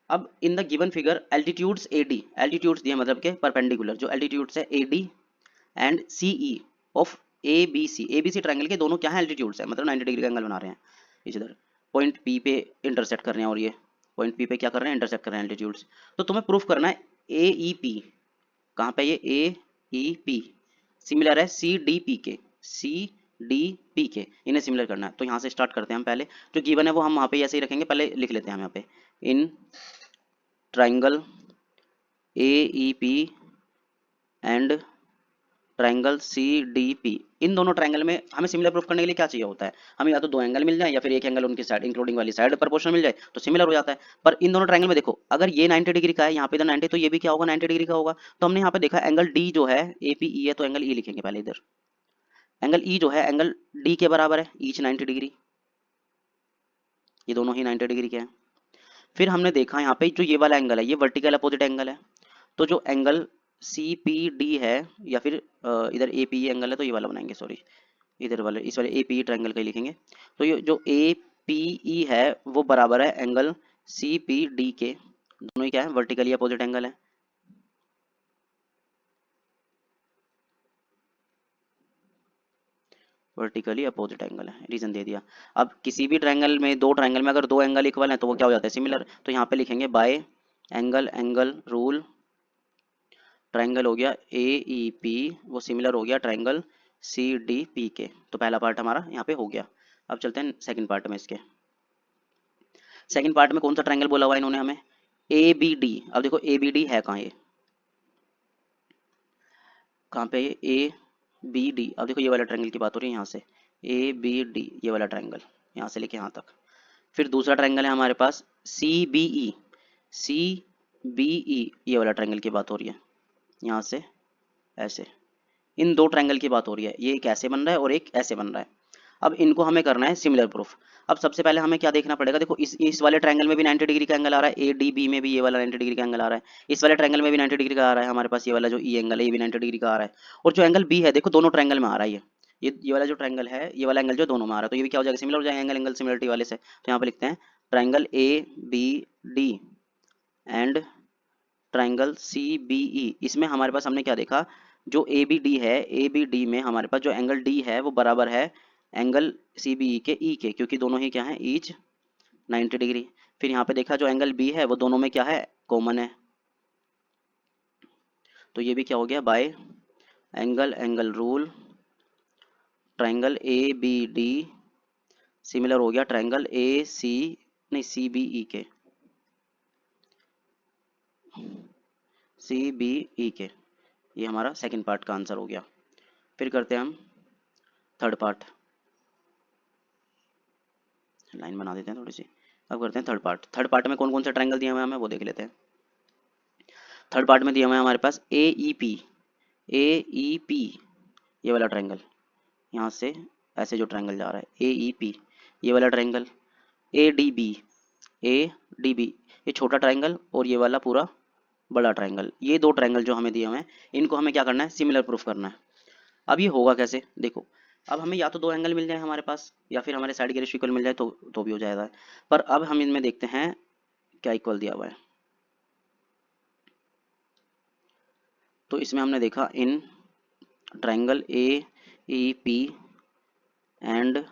अब in the given figure altitudes A D, altitudes दिए मतलब के परपेंडिकुलर जो एल्टीट्यूड्स है A D and C E of A B C triangle के दोनों क्या है, एल्टीट्यूड्स है, मतलब 90 डिग्री का एंगल बना रहे हैं। इधर पॉइंट पी पे इंटरसेक्ट कर रहे हैं और ये पॉइंट पी पे क्या कर रहे हैं, इंटरसेक्ट कर रहे हैं एल्टीट्यूड्स। तो तुम्हें प्रूफ करना है ए ई पी, कहाँ पे ये ए ई पी सिमिलर है सी डी पी के, सी डी पी के, इन्हें सिमिलर करना है। तो यहाँ से स्टार्ट करते हैं हम। पहले जो गिवन है वो हम वहाँ पे ऐसे ही रखेंगे, पहले लिख लेते हैं हम यहाँ पे in triangle A E P and triangle C D P, इन दोनों ट्राइंगल में हमें सिमिलर प्रूफ करने के लिए क्या चाहिए होता है, हमें या तो दो एंगल मिल जाए या फिर एक एंगल उनकी साइड इंक्लूडिंग वाली साइड प्रोपोर्शनल मिल जाए तो सिमिलर हो जाता है। पर इन दोनों ट्राइंगल में देखो अगर ये 90 डिग्री का है, यहाँ पे इधर 90, तो ये भी क्या होगा 90 डिग्री का होगा। तो हमने यहाँ पे देखा एंगल डी जो है ए पी ई है, तो एंगल ई लिखेंगे पहले इधर। एंगल ई जो है एंगल डी के बराबर है, ईच 90 डिग्री, ये दोनों ही 90 डिग्री के हैं। फिर हमने देखा यहाँ पे जो ये वाला एंगल है ये वर्टिकल अपोजिट एंगल है, तो जो एंगल सी पी डी है या फिर इधर ए पी एंगल है तो ये वाला बनाएंगे, सॉरी इधर वाले इस वाले ए पी ट्राइंगल का ही लिखेंगे। तो ये जो ए पी ई है वो बराबर है एंगल सी पी डी के, दोनों ही क्या है वर्टिकली अपोजिट एंगल है। वर्टिकली अपोजिट एंगल है, रीजन दे दिया। अब किसी भी ट्रायंगल में दो ट्रायंगल में अगर दो एंगल इक्वल है तो वो क्या हो जाता है, सिमिलर। तो यहाँ पे लिखेंगे bye angle angle rule triangle हो गया ए ई पी वो सिमिलर हो गया ट्रायंगल सी डी पी के। तो पहला पार्ट हमारा यहाँ पे हो गया। अब चलते हैं सेकंड पार्ट में। इसके सेकंड पार्ट में कौन सा ट्रायंगल बोला हुआ है इन्होंने हमें, ए बी डी। अब देखो ए बी डी है कहाँ, ये कहाँ पे, ये ए बी डी। अब देखो ये वाला ट्रायंगल की बात हो रही है, यहाँ से ए बी डी ये वाला ट्रायंगल यहाँ से लेके यहाँ तक। फिर दूसरा ट्रायंगल है हमारे पास सी बी ई, सी बी ई ये वाला ट्रायंगल की बात हो रही है, यहाँ से ऐसे। इन दो ट्रायंगल की बात हो रही है, ये एक ऐसे बन रहा है और एक ऐसे बन रहा है। अब इनको हमें करना है सिमिलर प्रूफ। अब सबसे पहले हमें क्या देखना पड़ेगा, देखो इस वाले ट्रायंगल में भी 90 डिग्री का एंगल आ रहा है, ए डी बी में भी ये वाला 90 डिग्री का एंगल आ रहा है, इस वाले ट्रायंगल में भी 90 डिग्री का आ रहा है हमारे पास, ये वाला जो ई एंगल है ये भी 90 डिग्री का आ रहा है। और जो एंगल बी है देखो दोनों ट्रायंगल में आ रहा है, ये वाला जो ट्रायंगल है ये वाला एंगल जो दोनों में आ रहा है, तो ये भी क्या हो जाएगा, सिमिलर हो जाएगा एंगल एंगल सिमिलरिटी वाले से। तो यहाँ पे लिखते हैं triangle A B D and triangle C B E. इसमें हमारे पास हमने क्या देखा, जो ए बी डी है ए बी डी में हमारे पास जो एंगल डी है वो बराबर है एंगल सी बी ई के, ई के, क्योंकि दोनों ही क्या है ईच 90 डिग्री। फिर यहाँ पे देखा जो एंगल बी है वो दोनों में क्या है कॉमन है, तो ये भी क्या हो गया by angle angle rule triangle A B D similar हो गया ट्राइंगल ए सी नहीं सी बी ई के, सी बी ई के। ये हमारा सेकंड पार्ट का आंसर हो गया। फिर करते हैं हम थर्ड पार्ट, लाइन बना देते हैं थोड़ी सी। अब करते हैं थर्ड पार्ट। थर्ड पार्ट में कौन कौन से ट्रायंगल दिए हुए हैं हमें वो देख लेते हैं। थर्ड पार्ट में दिया हुआ है हमारे पास A E P, A E P ये वाला ट्रायंगल, यहाँ से ऐसे जो ट्रायंगल जा रहा है ए ई पी ये वाला triangle, A D B, A D B ये छोटा ट्रायंगल और ये वाला पूरा बड़ा ट्रायंगल, ये दो ट्रायंगल जो हमें दिए हुए हैं इनको हमें क्या करना है, सिमिलर प्रूफ करना है। अब ये होगा कैसे देखो, अब हमें या तो दो एंगल मिल जाए हमारे पास या फिर हमारे साइड के रेशियो इक्वल मिल जाए तो भी हो जाएगा। पर अब हम इनमें देखते हैं क्या इक्वल दिया हुआ है। तो इसमें हमने देखा इन triangle A E P and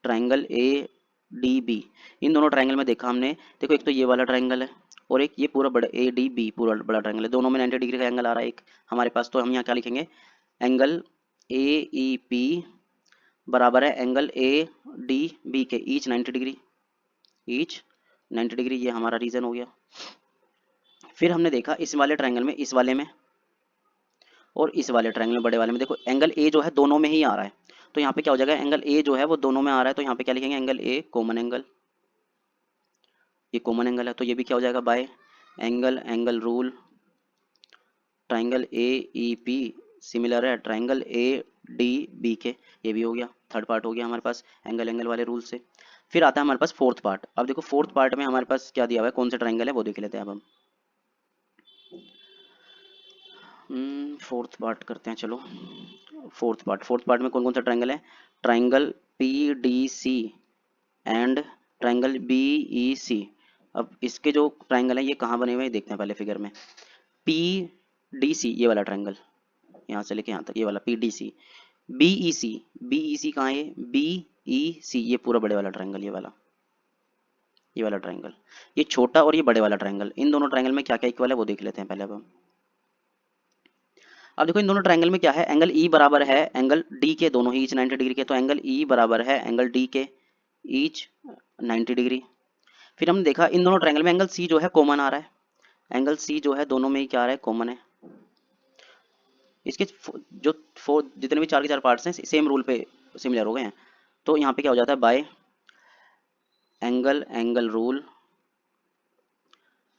triangle A D B. इन दोनों ट्राइंगल में देखा हमने, देखो एक तो ये वाला ट्राइंगल है और एक ये पूरा बड़ा ए डी बी पूरा बड़ा ट्राइंगल है, दोनों में 90 डिग्री का एंगल आ रहा है एक हमारे पास। तो हम यहाँ क्या लिखेंगे, एंगल ए ई पी बराबर है एंगल ए डी बी के ईच 90 डिग्री, ईच 90 डिग्री। ये हमारा रीजन हो गया। फिर हमने देखा इस वाले ट्राइंगल में, इस वाले में और इस वाले ट्राइंगल में, बड़े वाले में, देखो एंगल ए जो है दोनों में ही आ रहा है। तो यहाँ पे क्या हो जाएगा, एंगल ए जो है वो दोनों में आ रहा है, तो यहाँ पे क्या लिखेंगे, एंगल ए कॉमन एंगल, ये कॉमन एंगल है तो ये भी क्या हो जाएगा, bye angle angle rule triangle A E P similar है ट्राइंगल ए डी बी के। ये भी हो गया, थर्ड पार्ट हो गया हमारे पास एंगल एंगल वाले रूल से। फिर आता है हमारे पास फोर्थ पार्ट। अब देखो फोर्थ पार्ट में हमारे पास क्या दिया हुआ है, कौन सा ट्राइंगल है वो देख लेते हैं अब हम। फोर्थ पार्ट करते हैं चलो। फोर्थ पार्ट में कौन कौन सा ट्राइंगल है, triangle P D C and triangle B E C. अब इसके जो ट्राइंगल है ये कहाँ बने हुए हैं देखते हैं पहले फिगर में। पी डी सी ये वाला ट्राइंगल, यहाँ से लेके यहाँ तक ये वाला P D C. B E C कहाँ है, बी ई सी ये पूरा बड़े वाला ट्राइंगल, ये वाला ट्राइंगल, ये छोटा और ये बड़े वाला ट्राइंगल। इन दोनों ट्राइंगल में क्या क्या इक्वल है वो देख लेते हैं पहले अब हम। अब देखो इन दोनों ट्राइंगल में क्या है, एंगल ई बराबर है एंगल डी के, दोनों ही ईच 90 डिग्री के, तो एंगल ई बराबर है एंगल डी के ईच 90 डिग्री। फिर हमने देखा इन दोनों ट्राइंगल में एंगल सी जो है कॉमन आ रहा है, एंगल सी जो है दोनों में ही क्या आ रहा है, कॉमन है। इसके जो फोर जितने भी चार के चार पार्ट्स हैं सेम रूल पे सिमिलर हो गए हैं। तो यहाँ पे क्या हो जाता है, by angle angle rule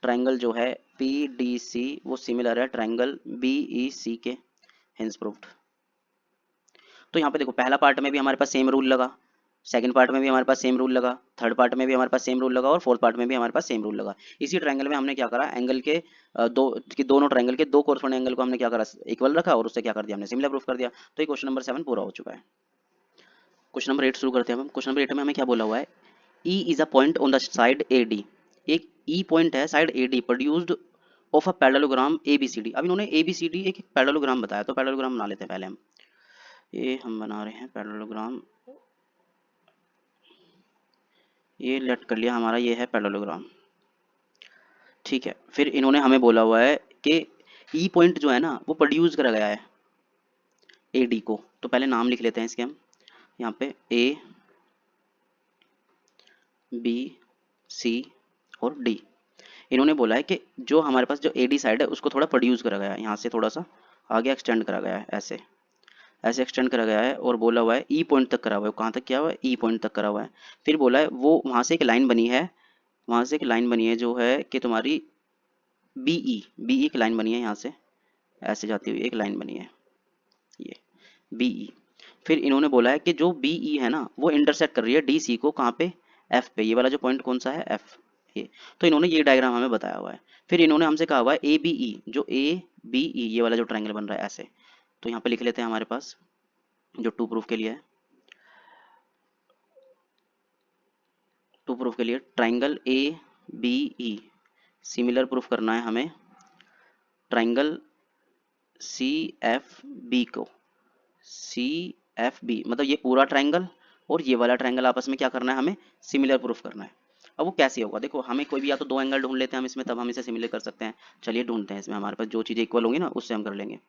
triangle जो है पी डी सी वो सिमिलर है ट्राइंगल बी ई सी के, हेंस प्रूव्ड। तो यहाँ पे देखो पहला पार्ट में भी हमारे पास सेम रूल लगा, सेकंड पार्ट में भी हमारे पास सेम रूल लगा, थर्ड पार्ट में भी हमारे पास सेम रूल लगा और फोर्थ पार्ट में भी हमारे पास सेम रूल लगा। इसी ट्रायंगल में हमने क्या करा, एंगल के दोनों ट्रायंगल के दो कोरस्पॉन्डिंग एंगल को हमने क्या करा, इक्वल रखा और उससे क्या कर दिया हमने, सिमिलर प्रूफ कर दिया। तो ये क्वेश्चन नंबर 7 पूरा हो चुका है। क्वेश्चन नंबर 8 शुरू करते हैं हम। क्वेश्चन नंबर 8 में हमें क्या बोला हुआ है, E is a point on the side A D, एक ई पॉइंट है side A D produced of a parallelogram A B C D. अब इन्होंने ए बी सी डी एक पैरेललोग्राम बताया, तो पैरेललोग्राम बना लेते हैं पहले हम। ये हम बना रहे हैं पैरेललोग्राम, ये लेट कर लिया हमारा, ये है पैरेललोग्राम, ठीक है। फिर इन्होंने हमें बोला हुआ है कि ई पॉइंट जो है ना वो प्रोड्यूस करा गया है ए डी को, तो पहले नाम लिख लेते हैं इसके हम यहाँ पे, ए बी सी और डी। इन्होंने बोला है कि जो हमारे पास जो ए डी साइड है उसको थोड़ा प्रोड्यूस करा गया है, यहाँ से थोड़ा सा आगे एक्सटेंड करा गया है, ऐसे ऐसे एक्सटेंड करा गया है और बोला हुआ है ई पॉइंट तक करा हुआ है। कहाँ तक किया हुआ है, ई पॉइंट तक करा हुआ है। फिर बोला है वो वहाँ से एक लाइन बनी है, वहाँ से एक लाइन बनी है जो है कि तुम्हारी बी एक लाइन बनी है, यहाँ से ऐसे जाती हुई एक लाइन बनी है, ये बी। फिर इन्होंने बोला है कि जो बी है ना वो इंटरसेक्ट कर रही है डी सी को, कहाँ पे, एफ पे। ये वाला जो पॉइंट कौन सा है, एफ, ये। तो इन्होंने ये डायग्राम हमें बताया हुआ है। फिर इन्होंने हमसे कहा हुआ है ए बी ई, जो ए बी ई ये वाला जो ट्रायंगल बन रहा है ऐसे, तो यहाँ पे लिख लेते हैं हमारे पास जो टू प्रूफ के लिए है, टू प्रूफ के लिए triangle A B E similar proof करना है हमें ट्राइंगल सी एफ बी को, सी एफ बी मतलब ये पूरा ट्राइंगल और ये वाला ट्राइंगल आपस में क्या करना है, हमें सिमिलर प्रूफ करना है। अब वो कैसे होगा, देखो हमें कोई भी या तो दो एंगल ढूंढ लेते हैं हम इसमें, तब हम इसे सिमिलर कर सकते हैं। चलिए ढूंढते हैं इसमें, हमारे पास जो चीज़ें इक्वल होंगी ना उससे हम कर लेंगे।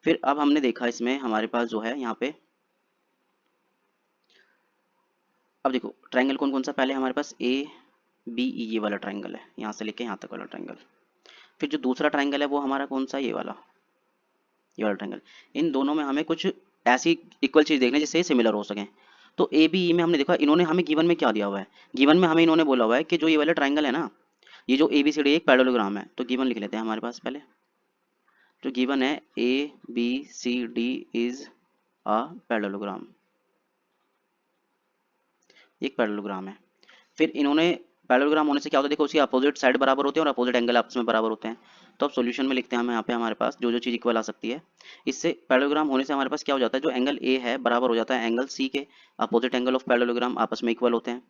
फिर अब हमने देखा इसमें हमारे पास जो है यहाँ पे, अब देखो ट्राइंगल कौन कौन सा, पहले हमारे पास ए बी ई ये वाला ट्राइंगल है, यहाँ से लेके यहाँ तक वाला ट्राइंगल। फिर जो दूसरा ट्राइंगल है वो हमारा कौन सा, ये वाला ट्राइंगल। इन दोनों में हमें कुछ ऐसी इक्वल चीज देखना है जिससे सिमिलर हो सके। तो ए बी ई में हमने देखा इन्होंने हमें गिवन में क्या दिया हुआ है, गिवन में हमें इन्होंने बोला हुआ है कि जो ये वाला ट्राइंगल है ना, ये जो ए बी सी डी एक पैरेललोग्राम है। तो गिवन लिख लेते हैं हमारे पास पहले, जो गिवन है A B C D is a parallelogram, एक पैरेललोग्राम है। फिर इन्होंने पैरेललोग्राम होने से क्या होता है, देखो उसकी अपोजिट साइड बराबर होते हैं और अपोजिट एंगल आपस में बराबर होते हैं। तो अब सॉल्यूशन में लिखते हैं हम यहाँ पे हमारे पास जो जो चीज़ इक्वल आ सकती है, इससे पैरेललोग्राम होने से हमारे पास क्या हो जाता है, जो एंगल ए है बराबर हो जाता है एंगल सी के, अपोजिट एंगल ऑफ पैरेललोग्राम आपस में इक्वल होते हैं,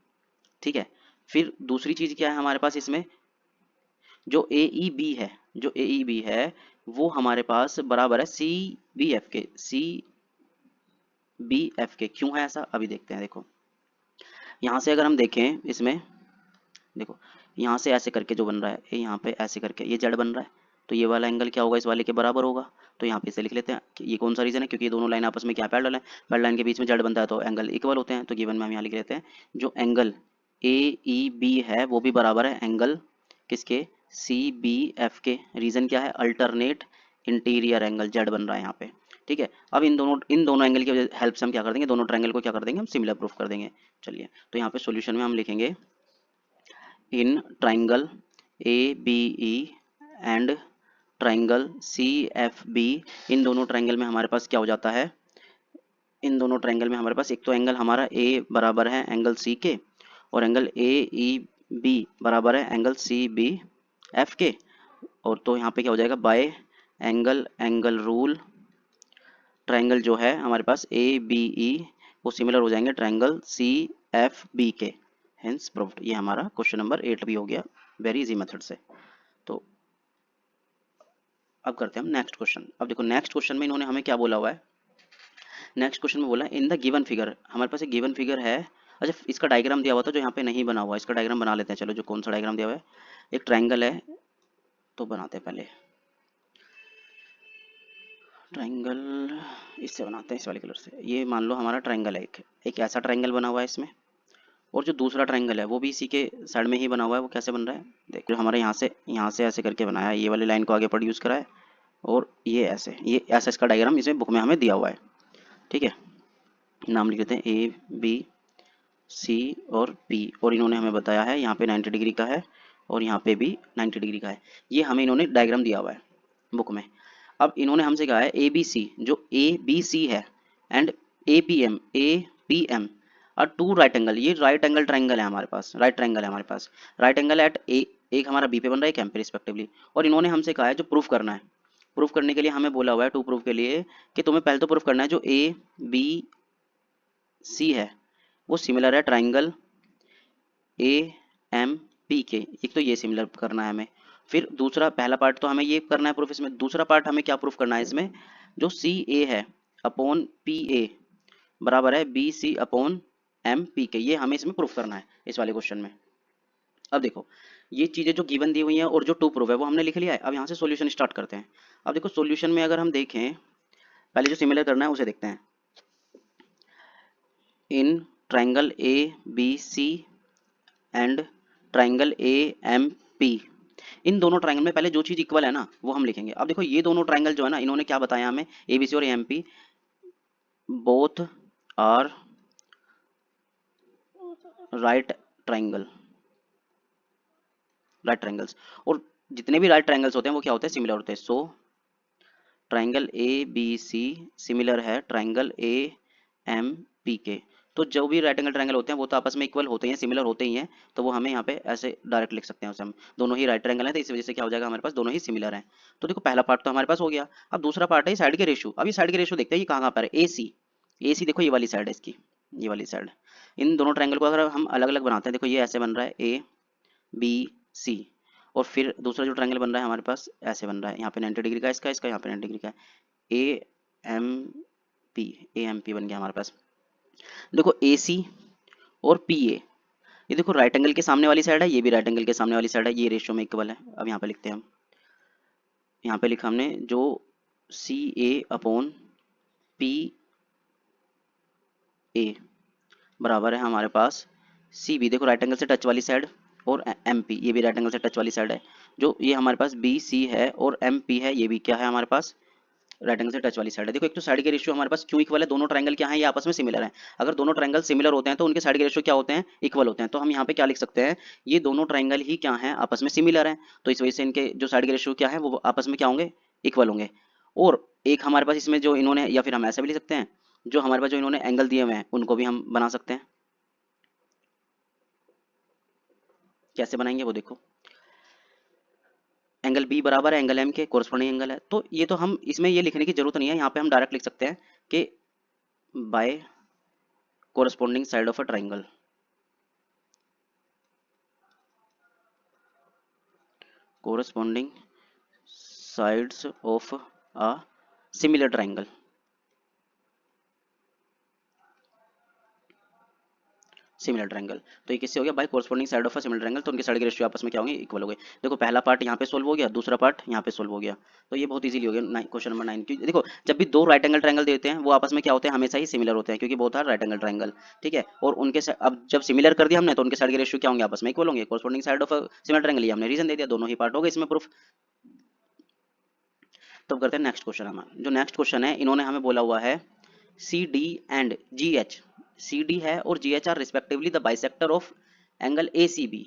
ठीक है। फिर दूसरी चीज़ क्या है हमारे पास इसमें, जो ए ई बी है, जो ए ई बी है वो हमारे पास बराबर है सी बी एफ के, सी बी एफ के। क्यों है ऐसा, अभी देखते हैं। देखो यहाँ से अगर हम देखें इसमें, देखो यहाँ से ऐसे करके जो बन रहा है, ये यहाँ पे ऐसे करके ये जेड बन रहा है, तो ये वाला एंगल क्या होगा, इस वाले के बराबर होगा। तो यहाँ पे इसे लिख लेते हैं कि ये कौन सा रीजन है, क्योंकि ये दोनों लाइन आपस में क्या पैरेलल है, पैरेलल लाइन के बीच में जेड बनता है तो एंगल इक्वल होते हैं। तो गिवन में हम यहाँ लिख लेते हैं जो एंगल ए ई बी है वो भी बराबर है एंगल किसके, सी बी एफ के। रीजन क्या है, अल्टरनेट इंटीरियर एंगल जेड बन रहा है यहाँ पे। ठीक है, अब इन दोनों एंगल की हेल्प से हम क्या कर देंगे, दोनों ट्रायंगल को क्या कर देंगे, हम सिमिलर प्रूफ कर देंगे। चलिए, तो यहाँ पे सॉल्यूशन में हम लिखेंगे in triangle ABE and triangle CFB। इन दोनों ट्राइंगल में हमारे पास क्या हो जाता है, इन दोनों ट्राइंगल में हमारे पास एक तो एंगल हमारा A बराबर है एंगल C के, और एंगल AEB बराबर है एंगल CBF के। और तो यहाँ पे क्या हो जाएगा, bye angle angle rule triangle जो है हमारे पास ABE वो सिमिलर हो जाएंगे ट्राइंगल CFB के। Hence proved. ये हमारा क्वेश्चन नंबर 8 भी हो गया वेरी इजी मेथड से। तो अब करते हैं हम नेक्स्ट क्वेश्चन। अब देखो नेक्स्ट क्वेश्चन में इन्होंने हमें क्या बोला हुआ है, नेक्स्ट क्वेश्चन में बोला इन द गिवन फिगर। हमारे पास एक गिवन फिगर है। अच्छा, इसका डायग्राम दिया हुआ था जो यहाँ पे नहीं बना हुआ, इसका डायग्राम बना लेते हैं। चलो, जो कौन सा डायग्राम दिया हुआ है, एक ट्राइंगल है तो बनाते हैं पहले ट्राइंगल, इससे बनाते हैं, इस वाले कलर से। ये मान लो हमारा ट्राइंगल है, एक ऐसा ट्राइंगल बना हुआ है इसमें, और जो दूसरा ट्राइंगल है वो भी इसी के साइड में ही बना हुआ है। वो कैसे बन रहा है, देखो हमारे यहाँ से ऐसे करके बनाया है, ये वाली लाइन को आगे प्रोड्यूस करा है, और ये ऐसा इसका डायग्राम इसमें बुक में हमें दिया हुआ है। ठीक है, नाम लिख देते हैं ए बी सी और पी, और इन्होंने हमें बताया है यहाँ पे 90 डिग्री का है और यहाँ पे भी 90 डिग्री का है। ये हमें इन्होंने डायग्राम दिया हुआ है बुक में। अब इन्होंने हमसे कहा है ए बी सी, जो ए बी सी है, एंड ए पी एम और टू राइट एंगल। ये राइट एंगल ट्राइंगल है हमारे पास, राइट ट्राइंगल है हमारे पास, राइट एंगल एट ए, एक हमारा बी पे बन रहा है, एक एम पे रिस्पेक्टिवली। और इन्होंने हमसे कहा है जो प्रूफ करना है, प्रूफ करने के लिए हमें बोला हुआ है टू प्रूफ के लिए कि तुम्हें पहले तो प्रूफ करना है जो ए बी सी है वो सिमिलर है ट्राइंगल ए एम पी के। एक तो ये सिमिलर करना है हमें, फिर दूसरा, पहला पार्ट तो हमें ये करना है प्रूफ इसमें, दूसरा पार्ट हमें क्या प्रूफ करना है इसमें, जो सी ए है अपॉन पी ए बराबर है B C upon M P के। ये हमें इसमें प्रूफ करना है इस वाले क्वेश्चन में। अब देखो ये चीजें जो गिवन दी हुई हैं और जो टू प्रूफ है वो हमने लिख लिया है। अब यहाँ से सॉल्यूशन स्टार्ट करते हैं। अब देखो सॉल्यूशन में अगर हम देखें, पहले जो सिमिलर करना है उसे देखते हैं। In triangle A B C and triangle A M P, इन दोनों ट्राइंगल में पहले जो चीज इक्वल है ना वो हम लिखेंगे। अब देखो ये दोनों ट्राइंगल जो है ना, इन्होंने क्या बताया हमें, ए बी सी और A M P both are right triangle, right triangles. और जितने भी राइट ट्राइंगल्स होते हैं वो क्या होते हैं, सिमिलर होते हैं। So triangle A B C similar है ट्राइंगल ए एम पी के। तो जो भी राइट एंगल ट्राइंगल होते हैं वो तो आपस में इक्वल होते ही हैं, सिमिलर होते ही हैं। तो वो हमें यहाँ पे ऐसे डायरेक्ट लिख सकते हैं उसे हम, दोनों ही राइट ट्राइंगल हैं तो इस वजह से क्या हो जाएगा, हमारे पास दोनों ही सिमिलर हैं। तो देखो पहला पार्ट तो हमारे पास हो गया। अब दूसरा पार्ट है साइड के रेशियो। अब ये साइड के रेशियो देखते हैं ये कहाँ पर है, ए सी देखो ये वाली साइड है इसकी, ये वाली साइड। इन दोनों ट्राइंगल को अगर हम अलग अलग बनाते हैं, देखो ये ऐसे बन रहा है ए बी सी, और फिर दूसरा जो ट्रायंगल बन रहा है हमारे पास ऐसे बन रहा है, यहाँ पे 90 डिग्री का इसका, इसका यहाँ पे 90 डिग्री का है, A M P, A M P बन गया हमारे पास। देखो ए सी और पी ए, ये देखो राइट एंगल के सामने वाली साइड है, ये भी राइट एंगल के सामने वाली साइड है, ये रेशियो में इक्वल है। अब यहाँ पे लिखते हैं हम, यहाँ पे लिखा हमने जो सी ए अपॉन पी ए बराबर है हमारे पास सी बी, देखो राइट एंगल से टच वाली साइड, और एम पी ये भी राइट एंगल से टच वाली साइड है। जो ये हमारे पास बी सी है और एम पी है, ये भी क्या है हमारे पास, राइट एंगल से टच वाली साइड है। देखो एक तो साइड के रेशियो हमारे पास क्यों इक्वल है, दोनों ट्रायंगल क्या है, ये आपस में सिमिलर है। अगर दोनों ट्रायंगल सिमिलर होते हैं तो उनके साइड के रेशियो क्या होते हैं, इक्वल होते हैं। तो हम यहाँ पे क्या लिख सकते हैं, ये दोनों ट्रायंगल ही क्या है, आपस में सिमिलर हैं। तो इस वजह से इनके जो साइड के रेशियो क्या है वो आपस में क्या होंगे, इक्वल होंगे। और एक हमारे पास इसमें जो इन्होंने, या फिर हम ऐसा भी लिख सकते हैं, जो हमारे पास जो इन्होंने एंगल दिए हुए हैं उनको भी हम बना सकते हैं। कैसे बनाएंगे वो देखो, एंगल बी बराबर है एंगल एम के, कोरस्पॉन्डिंग एंगल है। तो ये तो हम इसमें ये लिखने की जरूरत नहीं है, यहाँ पे हम डायरेक्ट लिख सकते हैं कि by corresponding side of a triangle, corresponding sides of a similar triangle. Similar triangle. तो ये किससे हो गया, by corresponding side of a similar triangle, तो उनके साइड के रेशियो आपस में क्या होंगे, इक्वल हो गए। देखो पहला पार्ट यहाँ पे सोल्व हो गया, दूसरा पार्ट यहाँ पे सोल्व हो गया, तो ये बहुत इजीली हो गया क्वेश्चन नंबर 9। क्योंकि देखो जब भी दो राइट एंगल ट्रायंगल देते हैं वो आपस में क्या होते हैं, हमेशा ही सिमिलर होते हैं, क्योंकि बहुत आर राइट एंगल ट्रायंगल, ठीक है। और उनके अब जब सिमिलर कर दिया हमने तो उनके साइड के रेशियो क्या होंगे, आपस में इक्वल होंगे, corresponding side of a similar triangle, ये हमने रीजन दे दिया, दोनों ही पार्ट हो गए इसमें प्रूफ। तो अब करते हैं नेक्स्ट क्वेश्चन। हमारा जो नेक्स्ट क्वेश्चन है, इन्होंने हमें बोला हुआ है C D and G H, C D है और G H are respectively the bisector of angle A C B.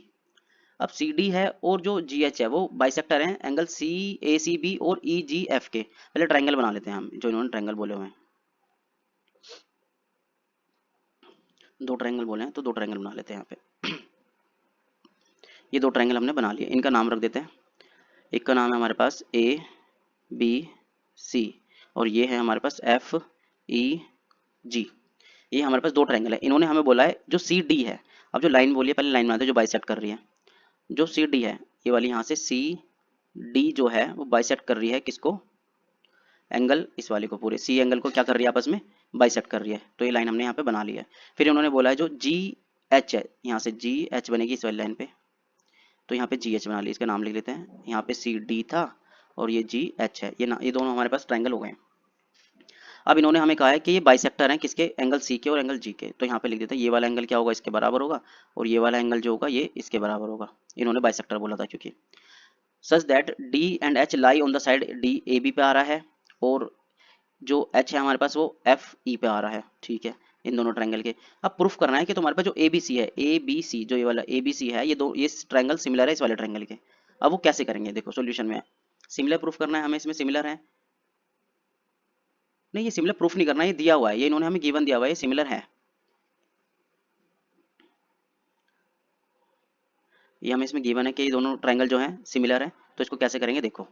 अब सी डी है और जो जी एच है वो बाइसेक्टर है एंगल सी ए सी बी और ई जी एफ के। पहले ट्रायंगल बना लेते हैं हम, जो इन्होंने ट्रायंगल बोले हुए हैं, दो ट्रायंगल बोले हैं तो दो ट्रायंगल बना लेते हैं यहाँ पे। ये दो ट्रायंगल हमने बना लिए, इनका नाम रख देते हैं। एक का नाम है हमारे पास ए बी सी और ये है हमारे पास एफ ई जी। ये हमारे पास दो ट्रायंगल है, इन्होंने हमें बोला है जो सी डी है। अब जो लाइन बोली है पहले लाइन बनाते हैं जो बाइसेक्ट कर रही है। जो सी डी है ये वाली, यहाँ से सी डी जो है वो बाइसेक्ट कर रही है किसको, एंगल इस वाले को, पूरे सी एंगल को क्या कर रही है, आपस में बाइसेक्ट कर रही है। तो ये लाइन हमने यहाँ पे बना ली है। फिर उन्होंने बोला है जो जी एच है, यहाँ से जी एच बनेगी इस वाली लाइन पे, तो यहाँ पे जी एच बना ली, इसका नाम लिख लेते हैं। यहाँ पे सी डी था और ये जी एच है, ये दोनों हमारे पास ट्रायंगल हो गए हैं। अब इन्होंने हमें कहा है कि ये बाइसेक्टर हैं किसके, एंगल सी के और एंगल जी के। तो यहाँ पे लिख देते हैं ये वाला एंगल क्या होगा, इसके बराबर होगा, और ये वाला एंगल जो होगा ये इसके बराबर होगा। इन्होंने बाइसेक्टर बोला था क्योंकि such that D and H lie on the side D A B पे आ रहा है, और जो एच है हमारे पास वो एफ ई पे आ रहा है, ठीक है, इन दोनों ट्रायंगल के। अब प्रूफ करना है कि तुम्हारे पास जो ए बी सी है, ए बी सी जो ये वाला ए बी सी है, ये ट्रायंगल सिमिलर है इस वाले ट्रायंगल के। अब वो कैसे करेंगे, देखो सॉल्यूशन में सिमिलर प्रूफ करना है हमें, इसमें सिमिलर है, नहीं ये सिमिलर प्रूफ नहीं करना है, ये दिया हुआ है, ये इन्होंने हमें गिवन दिया हुआ है, ये सिमिलर है, ये हमें इसमें गिवन है कि ये दोनों ट्रायंगल जो है सिमिलर है। तो इसको कैसे करेंगे देखो,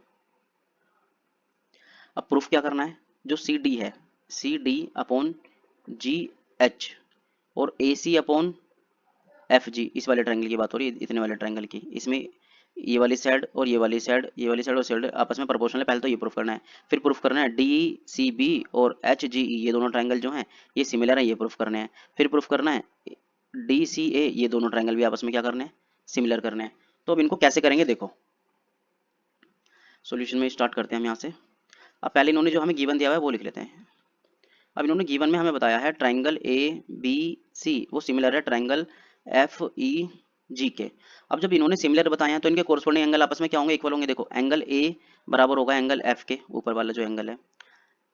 अब प्रूफ क्या करना है, जो सी डी है, C D upon G H और A C upon F G, इस वाले ट्रायंगल की बात हो रही है, इतने वाले ट्रायंगल की, इसमें ये वाली साइड और ये वाली साइड, ये वाली साइड और साइड आपस में प्रोपोर्शनल है, पहले तो ये प्रूफ करना है। फिर प्रूफ करना है डी सी बी और एच जी ई, ये दोनों ट्रायंगल जो हैं ये सिमिलर है, ये प्रूफ करने हैं। फिर प्रूफ करना है डी सी ए, ये दोनों ट्रायंगल भी आपस में क्या करने हैं, सिमिलर करने हैं। तो अब इनको कैसे करेंगे देखो, सॉल्यूशन में स्टार्ट करते हैं हम यहाँ से। अब पहले इन्होंने जो हमें गिवन दिया हुआ है वो लिख लेते हैं। अब इन्होंने गिवन में हमें बताया है ट्रायंगल ए बी सी वो सिमिलर है ट्रायंगल एफ ई जी के। अब जब इन्होंने सिमिलर बताया है तो इनके कोरस्पॉन्डिंग एंगल आपस में क्या होंगे, इक्वल होंगे। देखो एंगल ए बराबर होगा एंगल एफ के, ऊपर वाला जो एंगल है,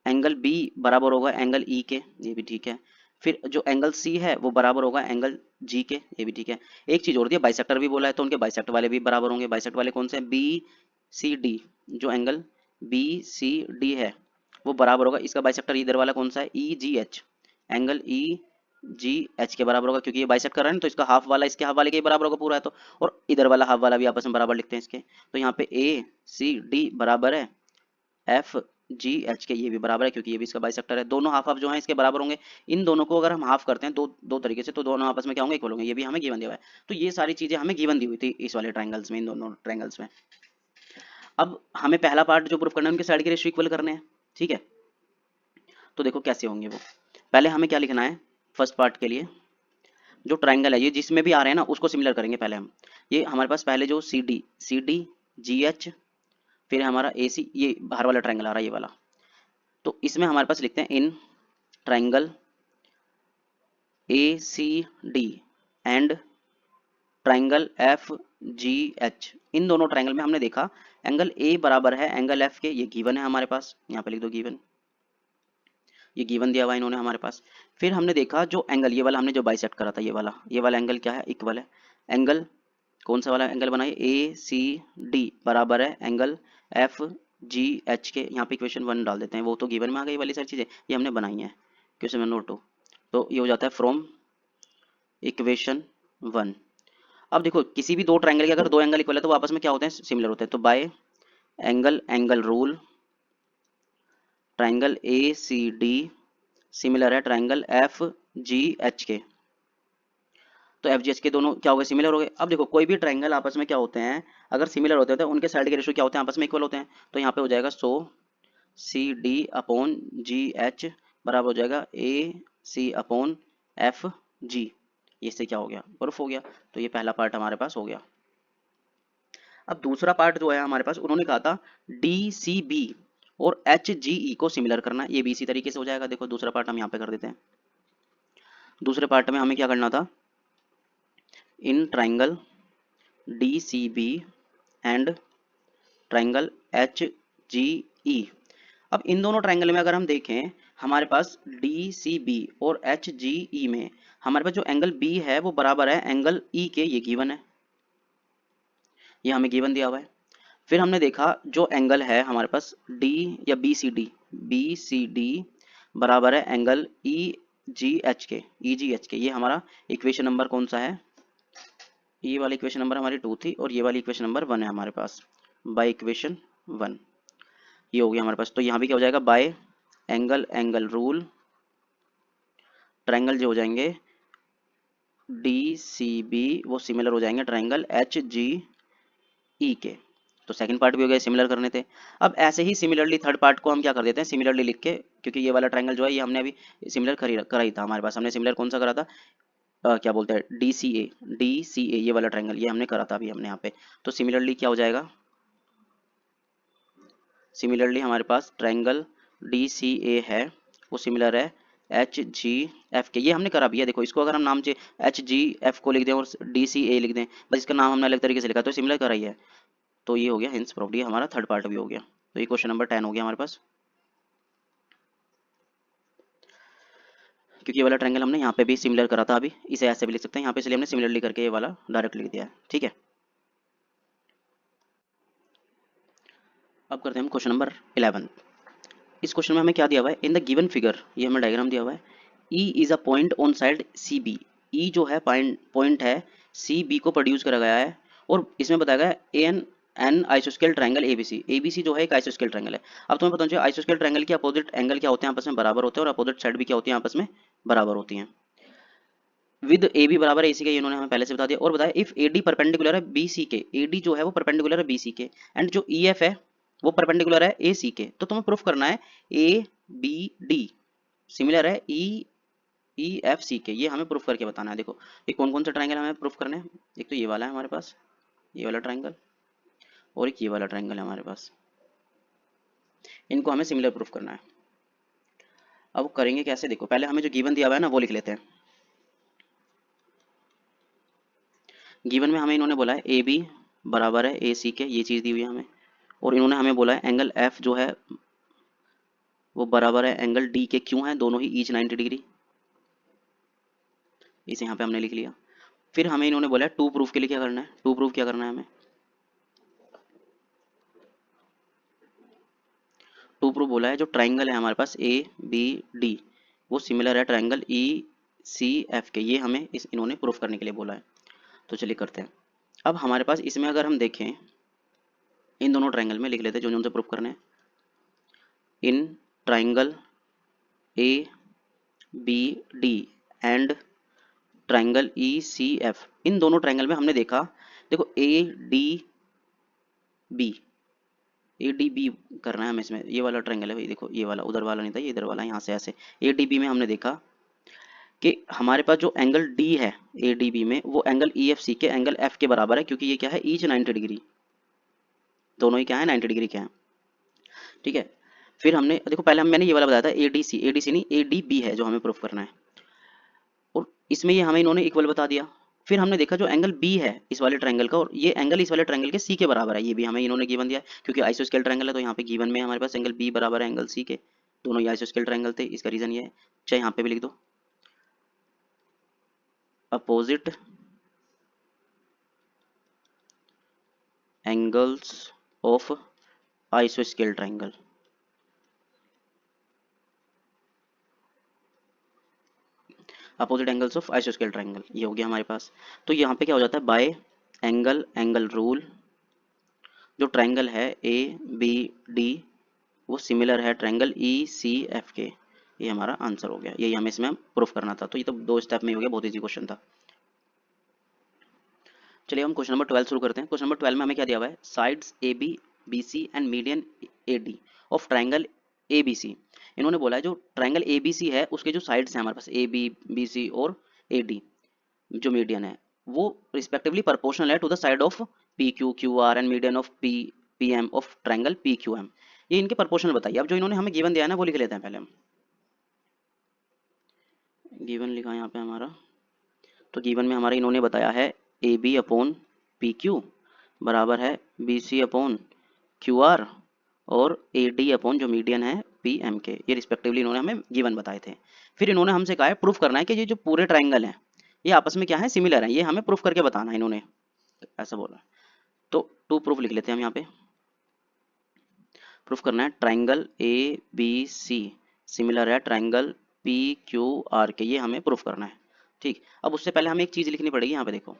एंगल बी बराबर होगा एंगल ई के, ये भी ठीक है। फिर जो एंगल सी है वो बराबर होगा एंगल जी के, ये भी ठीक है। एक चीज और दी है, बाइसेक्टर भी बोला है तो उनके बाइसेक्ट वाले भी बराबर होंगे। बाइसेक्ट वाले कौन से हैं, बी सी डी, जो एंगल बी सी डी है वो बराबर होगा, इसका बाइसेक्टर इधर वाला कौन सा है, E G H, angle E G H के बराबर होगा, क्योंकि ये बाइसेक्ट कर रहा है ना, तो इसका हाफ वाला इसके हाफ वाले के बराबर होगा पूरा है तो, और इधर वाला हाफ वाला भी आपस में बराबर लिखते हैं इसके। तो यहाँ पे ए सी डी बराबर है एफ जी एच के, ये भी बराबर है क्योंकि ये भी इसका बाइसेक्टर है। दोनों हाफ हाफ जो हैं इसके बराबर होंगे। इन दोनों को अगर हम हाफ करते हैं दो दो तरीके से, तो दोनों आपस में क्या होंगे, इक्वल होंगे। ये भी हमें गिवन दिया हुआ है। तो ये सारी चीजें हमें गिवन दी हुई थी इस वाले ट्रायंगल्स में, इन दोनों ट्रायंगल्स में। अब हमें पहला पार्ट जो प्रूफ करना है उनके साइड के रेशियो इक्वल करने हैं, ठीक है। तो देखो कैसे होंगे वो, पहले हमें क्या लिखना है, फर्स्ट पार्ट के लिए जो ट्राइंगल है ये जिसमें भी आ रहे हैं ना उसको सिमिलर करेंगे पहले हम। ये हमारे पास पहले जो सी डी जी एच, फिर हमारा ए सी, ये बाहर वाला ट्राइंगल आ रहा है ये वाला, तो इसमें हमारे पास लिखते हैं in triangle A C D and triangle F G H, इन दोनों ट्राइंगल में हमने देखा एंगल ए बराबर है एंगल एफ के, ये गिवन है हमारे पास, यहाँ पे लिख दो गिवन, ये गिवन दिया हुआ है इन्होंने हमारे पास। फिर हमने देखा जो एंगल ये वाला हमने जो बाइसेक्ट करा था, ये वाला एंगल क्या है, इक्वल है एंगल, कौन सा वाला एंगल बनाइए, ए सी डी बराबर है एंगल एफ जी एच के। यहाँ पे इक्वेशन 1 डाल देते हैं, वो तो गिवन में आ गई वाली सारी चीजें, ये हमने बनाई है क्वेश्चन नंबर 2। तो ये हो जाता है फ्रॉम इक्वेशन 1। अब देखो किसी भी दो ट्रायंगल के अगर दो एंगल इक्वल है तो वो आपस में क्या होते हैं, सिमिलर होते हैं। तो by angle rule triangle A C D similar है ट्रायंगल एफ जी एच के। तो एफ जी एच के दोनों क्या हो गए, सिमिलर हो गए। अब देखो कोई भी ट्रायंगल आपस में क्या होते हैं, अगर सिमिलर होते हैं तो उनके साइड के रेशियो क्या होते हैं, आपस में इक्वल होते हैं। तो यहाँ पे हो जाएगा so C D upon G H बराबर हो जाएगा ए सी अपॉन एफ जी। इससे क्या हो गया, प्रूफ हो गया। तो ये पहला पार्ट हमारे पास हो गया। अब दूसरा पार्ट जो है हमारे पास, उन्होंने कहा था DCB और HGE को सिमिलर करना। ये भी इसी तरीके से हो जाएगा। देखो दूसरा पार्ट हम यहाँ पे कर देते हैं। दूसरे पार्ट में हमें क्या करना था, in triangle DCB and triangle HGE। अब इन दोनों ट्राइंगल में अगर हम देखें, हमारे पास DCB और HGE में हमारे पास जो एंगल B है वो बराबर है एंगल E के। ये गिवन है, ये हमें गिवन दिया हुआ है। फिर हमने देखा जो एंगल है हमारे पास D या BCD बराबर है एंगल EGH के। ये हमारा इक्वेशन नंबर कौन सा है, ये वाली इक्वेशन नंबर हमारी 2 थी और ये वाली इक्वेशन नंबर 1 है हमारे पास, बाय इक्वेशन 1। ये हो गया हमारे पास। तो यहाँ भी क्या हो जाएगा, बाय एंगल रूल ट्रायंगल जो हो जाएंगे DCB वो सिमिलर हो जाएंगे ट्रायंगल HGE के। तो सेकंड पार्ट भी हो गया, सिमिलर करने थे। अब ऐसे ही सिमिलरली थर्ड पार्ट को हम क्या कर देते हैं, सिमिलरली लिख के, क्योंकि ये वाला ट्रायंगल जो है ये हमने अभी सिमिलर करा ही था हमारे पास। हमने सिमिलर कौन सा करा था, क्या बोलते हैं, DCA ये वाला ट्रायंगल ये हमने करा था अभी हमने यहाँ पे। तो सिमिलरली क्या हो जाएगा, सिमिलरली हमारे पास ट्रायंगल DCA है वो सिमिलर है HGF के। ये हमने करा भी है। देखो इसको अगर हम नाम से HGF को लिख दें और DCA लिख दें, बस इसका नाम हमने अलग तरीके से लिखा, तो सिमिलर करा ही है। तो ये हो गया हिंस प्रॉपर्टी, हमारा थर्ड पार्ट भी हो गया। तो ये क्वेश्चन नंबर 10 हो गया हमारे पास। क्योंकि ये वाला ट्रायंगल हमने यहाँ पे भी सिमिलर करा था, अभी इसे ऐसे भी लिख सकते हैं यहाँ पे, इसलिए हमने सिमिलरली करके ये वाला डायरेक्ट लिख दिया है। ठीक है, अब करते हैं हम क्वेश्चन नंबर 11। इस क्वेश्चन में हमें क्या दिया हुआ है, इन द गिवन फिगर, ये हमें डायग्राम दिया हुआ है, E is a point on side CB। E जो है पॉइंट है CB को प्रोड्यूस करा गया है, और इसमें बताया गया है एन आइसोस्केल ट्रायंगल ABC जो है एक आइसोस्केल ट्रायंगल है। अब तुम्हें पता होना चाहिए आइसोस्केल ट्रायंगल के अपोजिट एंगल क्या होते हैं, आपस में बराबर होते हैं, और अपोजिट साइड भी क्या होती है, आपस में बराबर होती हैं। विद AB बराबर है AC के, इन्होंने हमें पहले से बता दिया। और बताया इफ AD परपेंडिकुलर है BC के, AD जो है वो परपेंडिकुलर है BC के, एंड जो EF है वो परपेंडिकुलर है AC के। तो तुम्हें प्रूफ करना है ABD सिमिलर है EFC के, ये हमें प्रूफ करके बताना है। देखो ये कौन कौन से ट्राइंगल हमें प्रूफ करने हैं, एक तो ये वाला है हमारे पास, ये वाला ट्राइंगल, और एक ये वाला ट्राइंगल है हमारे पास। इनको हमें सिमिलर प्रूफ करना है। अब करेंगे कैसे, देखो पहले हमें जो गिवन दिया हुआ है ना वो लिख लेते हैं। गिवन में हमें इन्होंने बोला है AB बराबर है AC के, ये चीज़ दी हुई है हमें। और इन्होंने हमें बोला है एंगल F जो है वो बराबर है एंगल D के। क्यों है, दोनों ही ईच 90 डिग्री, इसे यहाँ पे हमने लिख लिया। फिर हमें इन्होंने बोला है टू प्रूफ के लिए क्या करना है, टू प्रूफ क्या करना है हमें, टू प्रूफ बोला है जो ट्राइंगल है हमारे पास ABD वो सिमिलर है ट्राइंगल ECF के। ये हमें इन्होंने प्रूफ करने के लिए बोला है। तो चलिए करते हैं। अब हमारे पास इसमें अगर हम देखें, इन दोनों ट्राइंगल में लिख लेते हैं जो उनसे प्रूफ करने हैं। In triangle ABD and triangle ECF, इन दोनों ट्राइंगल में हमने देखा, देखो ADB करना है हमें इसमें। ये वाला ट्राइंगल है भाई, देखो ये वाला, उधर वाला नहीं था, ये इधर वाला, यहाँ से ऐसे। ADB में हमने देखा कि हमारे पास जो एंगल D है ADB में वो एंगल EFC के एंगल F के बराबर है, क्योंकि ये क्या है, ईच 90 डिग्री, दोनों ही क्या है 90 डिग्री के हैं। ठीक है, फिर हमने देखो पहले मैंने ये वाला बताया था ADC नहीं ADB है जो हमें प्रूफ करना है, और इसमें ये हमें इन्होंने इक्वल बता दिया। फिर हमने देखा जो एंगल B है इस वाले ट्रायंगल का, और ये एंगल इस वाले ट्रायंगल के C के बराबर है, ये भी हमें इन्होंने गिवन दिया है, क्योंकि आइसोस्केल ट्रायंगल है। तो यहाँ पे गिवन में हमारे पास एंगल B बराबर है एंगल C के, दोनों ही आइसोस्केल ट्रायंगल थे, इसका रीजन ये है। चाहे यहाँ पे भी लिख दो, opposite angles of आइसोस्केल triangle, opposite angles of आइसोस्केल triangle, ये हो गया हमारे पास। तो यहाँ पे क्या हो जाता है, बाय एंगल रूल जो ट्रायंगल है ABD वो सिमिलर है ट्रायंगल ECF के। ये हमारा आंसर हो गया, यही हमें इसमें प्रूफ करना था। तो ये तो दो स्टेप में हो गया, बहुत इजी क्वेश्चन था। चलिए हम क्वेश्चन नंबर 12 शुरू करते हैं। क्वेश्चन नंबर 12 में हमें क्या दिया हुआ है, sides AB BC and median AD of triangle ABC। इन्होंने बोला है जो ट्रायंगल ABC है उसके जो साइड्स हैं हमारे पास AB BC और AD, जो मीडियन है वो रिस्पेक्टिवली प्रोपोर्शनल है to the side of P Q Q R and median of P P M of triangle P Q M. ये इनके प्रोपोर्शनल बताइए। अब जो इन्होंने हमें गिवन दिया है ना वो लिख लेते हैं पहले हम। गिवन लिखा है यहाँ पे हमारा, तो गिवन में हमारा इन्होंने बताया है A B upon P Q बराबर है B C upon Q R और ए डी अपॉन जो मीडियन है पी एम के। ये रिस्पेक्टिवली इन्होंने हमें गिवन बताए थे। फिर इन्होंने हमसे कहा है प्रूफ करना है कि ये जो पूरे ट्राइंगल हैं ये आपस में क्या है, सिमिलर है। ये हमें प्रूफ करके बताना है, इन्होंने ऐसा बोला। तो टू प्रूफ लिख लेते हैं हम यहाँ पे। प्रूफ करना है triangle A B C similar है ट्राइंगल पी क्यू आर के, ये हमें प्रूफ करना है। ठीक, अब उससे पहले हमें एक चीज लिखनी पड़ेगी। यहाँ पे देखो,